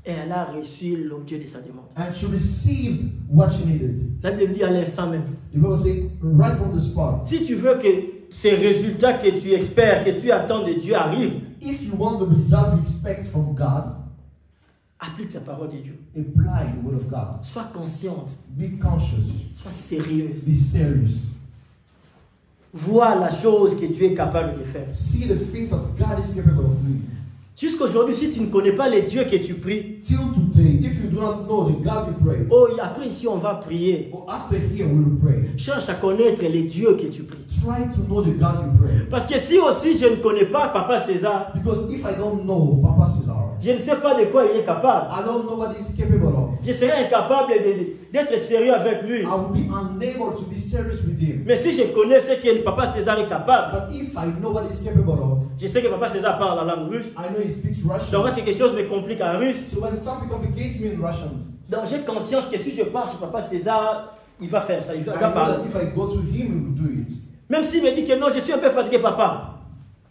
Et elle a reçu l'objet de sa demande. And she received what she needed. La Bible dit à l'instant même. The Bible say right on the spot. Si tu veux que ces résultats que tu espères, que tu attends de Dieu arrivent, If you want the result you expect from God, applique la parole de Dieu. apply the word of God. Sois consciente, Be conscious. sois sérieuse. Be serious. Vois la chose que Dieu est capable de faire. See the things that God is capable of doing. Jusqu'aujourd'hui, si tu ne connais pas les dieux que tu pries, till today, if you do not know the God you pray, oh, après ici on va prier. or after here we will pray. Cherche à connaître les dieux que tu pries. Try to know the God you pray. Parce que si aussi je ne connais pas Papa César, Because if I don't know Papa César, je ne sais pas de quoi il est capable. I don't know what he's capable of. Je serai incapable d'être sérieux avec lui. I will be unable to be serious with him. Mais si je connais ce que Papa César est capable, But if I know what he's capable of, je sais que Papa César parle la langue russe. I know he speaks Russian. Donc quand quelque chose me complique en russe, So when something complicates me in Russian, donc j'ai conscience que si je parle sur Papa César, il va faire ça, il I va know parler. that if I go to him, he will do it. Même s'il me dit que non, je suis un peu fatigué, papa.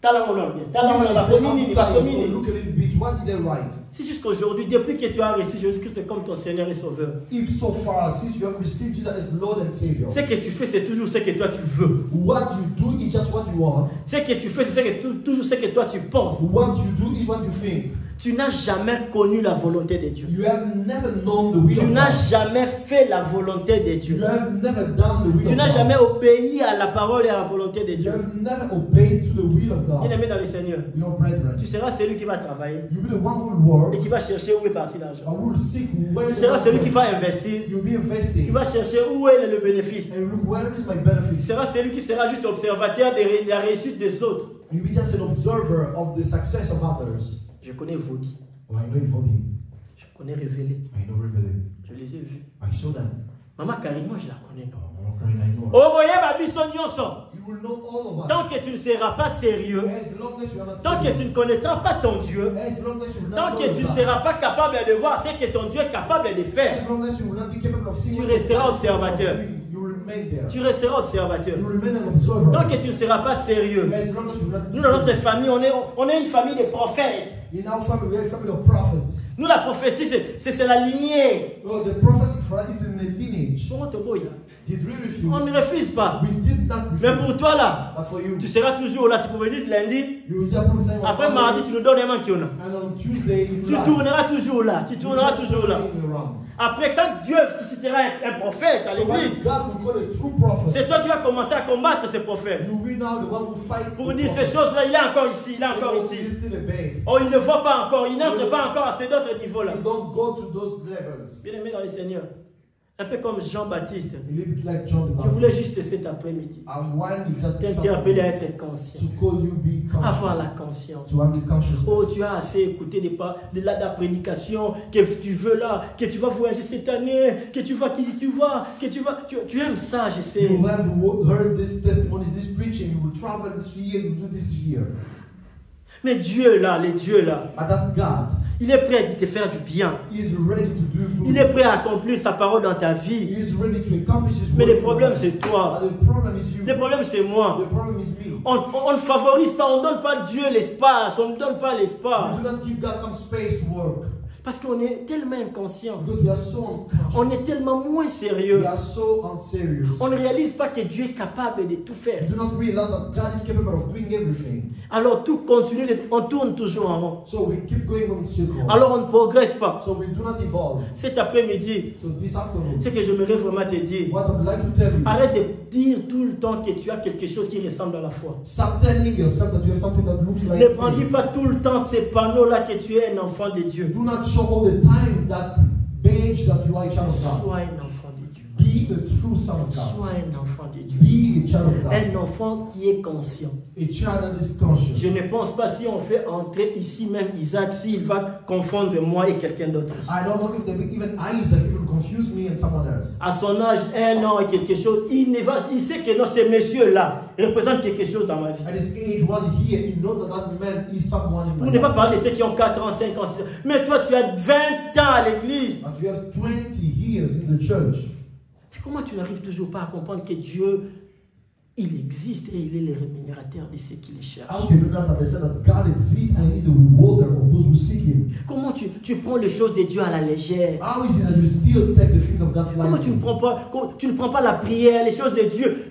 Even if I say, I'm tired, oh, look a little bit, what did I write? Si jusqu'aujourd'hui, depuis que tu as reçu Jésus-Christ comme ton Seigneur et Sauveur, If so far, since you have received Jesus as Lord and Savior, ce que tu fais, c'est toujours ce que toi tu veux. what you do is just what you want. Ce que tu fais, c'est toujours ce que toi tu penses. What you do is what you think. Tu n'as jamais connu la volonté de Dieu. You have never known the will Tu of n'as God. jamais fait la volonté de Dieu. You have never done the will Tu of n'as God. jamais obéi à la parole et à la volonté de You Dieu. have never obeyed to the will of God. Bien-aimé dans le Seigneur, You know, brethren, tu seras celui qui va travailler you'll be the one who will work, et qui va chercher où est parti I l'argent. will seek where Tu the seras celui qui money va investir, is. You'll be qui investing. va chercher où est le bénéfice. And look, where is my Tu benefit? seras celui qui sera juste observateur de la réussite des autres. You'll be just an observer of the success of others. Je connais Vaudi, Oh, I know Ivoni. je connais Révélé, I know Revelé. je les ai vus. I saw them. Maman Karine, moi je la connais. Oh, Mama Karen, I know. Oh, voyez ma biso nyonso. You will know all of us. Tant que tu ne seras pas sérieux, As long as you are not tant que serious, tu ne connaîtras pas ton Dieu, as long as you will tant not que know tu ne God, seras pas capable de voir ce que ton Dieu est capable de faire, as long as you will not be capable of seeing tu what resteras God is capable of observateur. doing, you will remain there. tu resteras observateur. You remain an observer. Tant que tu ne seras pas sérieux, As long as you will not be nous dans notre serious. famille, on est une famille de prophètes. In our family, we are a family of prophets. Nous, la prophétie, c'est la lignée. Oh, the prophecy for us is in the lineage. Comment te voyez? Did we refuse? On ne refuse pas. We did not Mais refuse. pour toi là, But for you, tu seras toujours là. Tu prophétises lundi. you will just prophesy on Après Monday, mardi, tu nous donnes un manque. and on Tuesday you Tu lie. tourneras toujours là. Tu You tourneras just toujours là. turning around. Après, quand Dieu suscitera un prophète à So when l'église, God will call a true prophet, c'est toi qui vas commencer à combattre ces prophètes. you will be now the one who fights Pour the dire prophet. ces choses-là, il est encore ici, il est encore Oh, ici. he is still a babe. Oh, il ne voit pas encore, il n'entre pas encore à ces autres niveaux-là. You don't go to those levels. Bien aimé dans le Seigneur, un peu comme Jean-Baptiste, A little bit like John the je voulais Baptist. juste cet après-midi I'm wanting just t'interpeller à something être conscient, to call you be avoir la conscious. conscience. To have the consciousness. Oh, tu as assez écouté de la prédication que tu veux là, que tu vas voyager cette année, que tu vas, tu aimes ça, je sais. You have heard this testimony, this preaching. You will travel this year. You do this year. Mais Dieu là, les dieux là, But that God il est prêt à te faire du bien. is ready to do good. Il est prêt à accomplir sa parole dans ta He vie. is ready to accomplish His Mais work. le problème c'est toi. But the problem is you. Le problème c'est moi. The problem is me. On ne favorise pas, on ne donne pas Dieu l'espace, on ne donne pas We l'espace. do not give God some space to work Parce qu'on est tellement inconscient. because we are so On unconscious. est tellement moins We sérieux. are so unserious. On ne réalise pas que Dieu est capable de tout faire. We do not realize that God is capable of doing everything. Alors tout continue, on tourne toujours en rond. So we keep going on circle. Alors on ne progresse pas. So we do not evolve. Cet après-midi, So this afternoon, ce que j'aimerais vraiment te dire, what I would like to tell you, arrête de dire tout le temps que tu as quelque chose qui ressemble à la foi. stop telling yourself that you have something that looks like Ne vendis faith. pas tout le temps ces panneaux-là que tu es un enfant de Dieu. Do not show all the time that badge that you are a child of God. Sois un enfant de Dieu. Be a true son of God. Sois un enfant de Dieu. Be a child of God. Un enfant qui est conscient. A child that is conscious. Je ne pense pas si on fait entrer ici même Isaac, s'il va confondre moi et quelqu'un d'autre. I don't know if they will, even Isaac will confuse me and someone else. À son âge, 1 an et quelque chose, il sait que non, ces messieurs-là représentent quelque chose dans ma vie. At his age, one here, he knows that that man is someone in Pour my ne pas life. parler de ceux qui ont 4 ans, 5 ans, 6 ans. Mais toi, tu as 20 ans à l'église. But you have 20 years in the church. Mais comment tu n'arrives toujours pas à comprendre que Dieu, il existe et il est le rémunérateur de ceux qui le cherchent? How can you not understand that God exists and is the rewarder of those who seek Him? Comment tu prends les choses de Dieu à la légère? How is it that you still take the things of God Comment lightly? tu ne prends pas la prière, les choses de Dieu,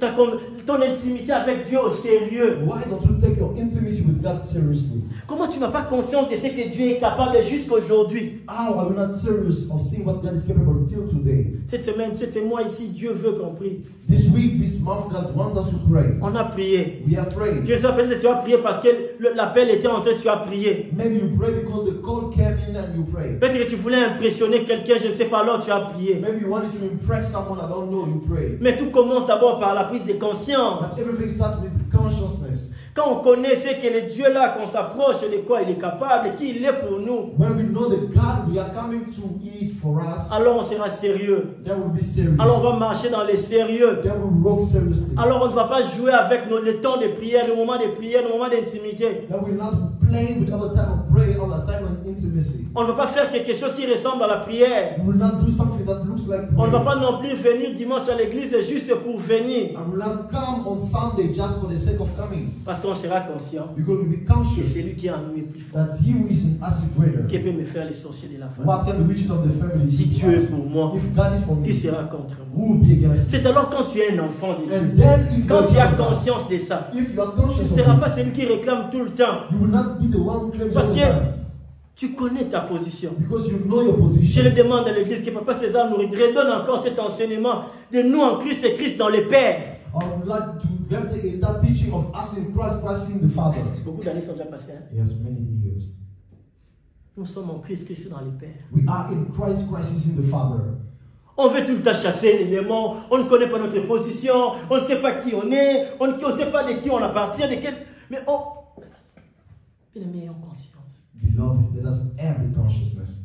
ton intimité avec Dieu au sérieux? Why don't you take your intimacy with God seriously? Comment tu n'as pas conscience de ce que Dieu est capable jusqu'à aujourd'hui? How are you not serious of seeing what God is capable till today? Cette semaine, ce mois ici, Dieu veut qu'on prie. This week, this month, God wants us to pray. On a prié. We have prayed. Je sais peut-être que tu as prié parce que l'appel était entré, tu as prié. Maybe you pray because the call came in and you prayed. Peut-être que tu voulais impressionner quelqu'un, je ne sais pas, alors tu as prié. Maybe you wanted to impress someone, I don't know, you prayed. Mais tout commence d'abord par la prise de conscience. But everything starts with consciousness. Quand on connaît ce que le Dieu là, qu'on s'approche de quoi il est capable, qui il est pour nous, When we know the God we are coming to is for us, alors on sera sérieux. then we'll be serious. Alors on va marcher dans les sérieux. Then we'll walk seriously. Alors on ne va pas jouer avec le temps de prière, le moment de prière, le moment d'intimité. Then we'll not play with all the time of prayer, all the time of intimacy. On ne va pas faire quelque chose qui ressemble à la prière. We will not do something that looks like On ne va prayer. pas non plus venir dimanche à l'église juste pour venir. And we will not come on Sunday just for the sake of coming. Parce qu'on sera conscient Because we'll be que conscious celui qui est en nous est plus fort. that He who is in us is greater. Qui peut me faire les sorciers de la famille? What can the witches of the family Si do Dieu to est us? pour moi, If God is for me, qui sera contre moi? who will be against me? C'est alors quand tu es un enfant de Dieu, And then if quand tu you as are conscience de ça, if you are tu conscious ne of seras it, pas celui qui réclame tout le temps. you will not be the one who claims Parce all the que time. tu connais ta position. Because you know your Je position. le demande à l'église que Papa César nous redonne encore cet enseignement de nous en Christ et Christ dans les pères. I would like to get that teaching of us in Christ, Christ in the Father. Beaucoup d'années sont déjà passées. Hein? Yes, many years. Nous sommes en Christ, Christ dans les pères. We are in Christ, Christ is in the Father. On veut tout le temps chasser les démons, on ne connaît pas notre position, on ne sait pas qui on est, on ne sait pas de qui on appartient, de quel... Mais on... Bien aimé, en conscience. Beloved, let us have the consciousness.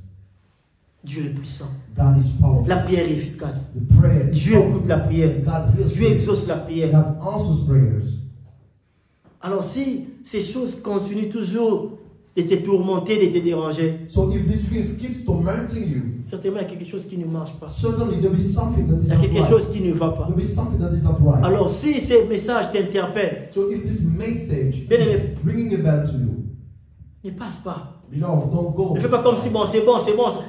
Dieu est puissant. God is powerful. La prière est efficace. The prayer is Dieu powerful. écoute la prière. God hears Dieu prayer. exauce la prière. God answers prayers. Alors si ces choses continuent toujours de te tourmenter, de te déranger, So if this thing keeps tormenting you, certainement il y a quelque chose qui ne marche pas. certainly there is something that is Il y a not quelque right. chose qui ne va pas. There is something that is not right. Alors si ces messages t'interpellent, So if this message Bien is aimé. ringing a bell to you, ne passe pas. beloved, don't go. Ne fais pas comme si bon, c'est bon,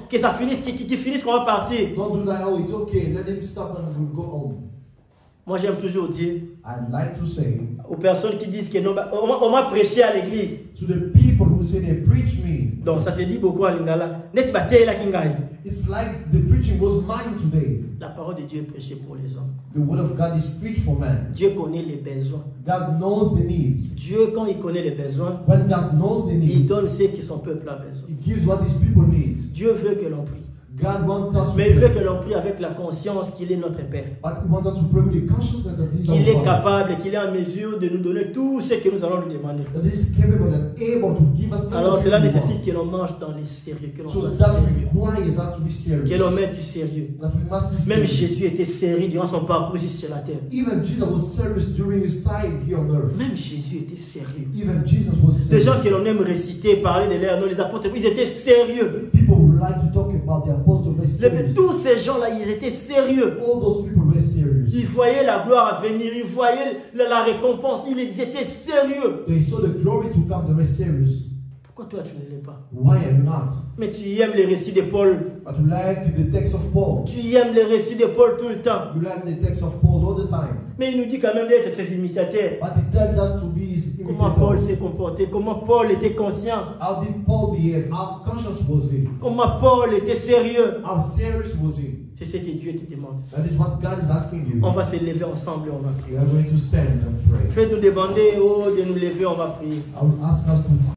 que ça finisse, qu'il finisse, qu'on va partir. Don't do that. Oh, it's okay. Let him stop and we'll go home. Moi j'aime toujours dire I'd like to say aux personnes qui disent que non, on m'a prêché à l'église. to the people who say they preach me, Donc ça se dit beaucoup en lingala. Net bataille la kingai. it's like the preaching was mine today. La parole de Dieu est prêchée pour les hommes. The word of God is preached for man. Dieu connaît les besoins. God knows the needs. Dieu, quand il connaît les besoins, When God knows the il needs, donne ce que son peuple a besoin. He gives what His people need. Dieu veut que l'on prie. God wants us to Mais il veut pray, que l'on prie avec la conscience qu'il est notre Père. but He wants us to pray with the consciousness that He is Qu'il est our Father. capable, qu'il est en mesure de nous donner tout ce que nous allons lui demander. That He is capable and able to give us Alors everything cela we nécessite want. que l'on marche dans les sérieux, que l'on So soit that sérieux, requires us to be que serious. l'on mette du sérieux. That we must be Même serious. Jésus était sérieux durant son parcours ici sur la terre. Even Jesus was serious during His time here on earth. Même Jésus était sérieux. Even Jesus was Les serious. gens que l'on aime réciter, parler de l'air, non, les apôtres, ils étaient sérieux. People would like to talk about the apostles were serious. Tous ces gens-là, ils étaient sérieux. All those people were serious. Ils voyaient la gloire à venir, ils voyaient la récompense, ils étaient sérieux. They saw the glory to come. They were serious. Pourquoi toi tu ne l'es pas? Why are you not? Mais tu aimes les récits de Paul. But you like the text of Paul. Tu aimes les récits de Paul tout le temps. You like the text of Paul all the time. Mais il nous dit quand même d'être ses imitateurs. But he tells us to be his Comment Paul imitator. s'est comporté, comment Paul était conscient, How did Paul behave? How conscious was he? comment Paul était sérieux. How serious was he? C'est ce que Dieu te demande. That is what God is asking you. On va se lever ensemble et on va We prier. are going to stand and pray. Je vais nous demander de nous lever, on va prier. I will ask us to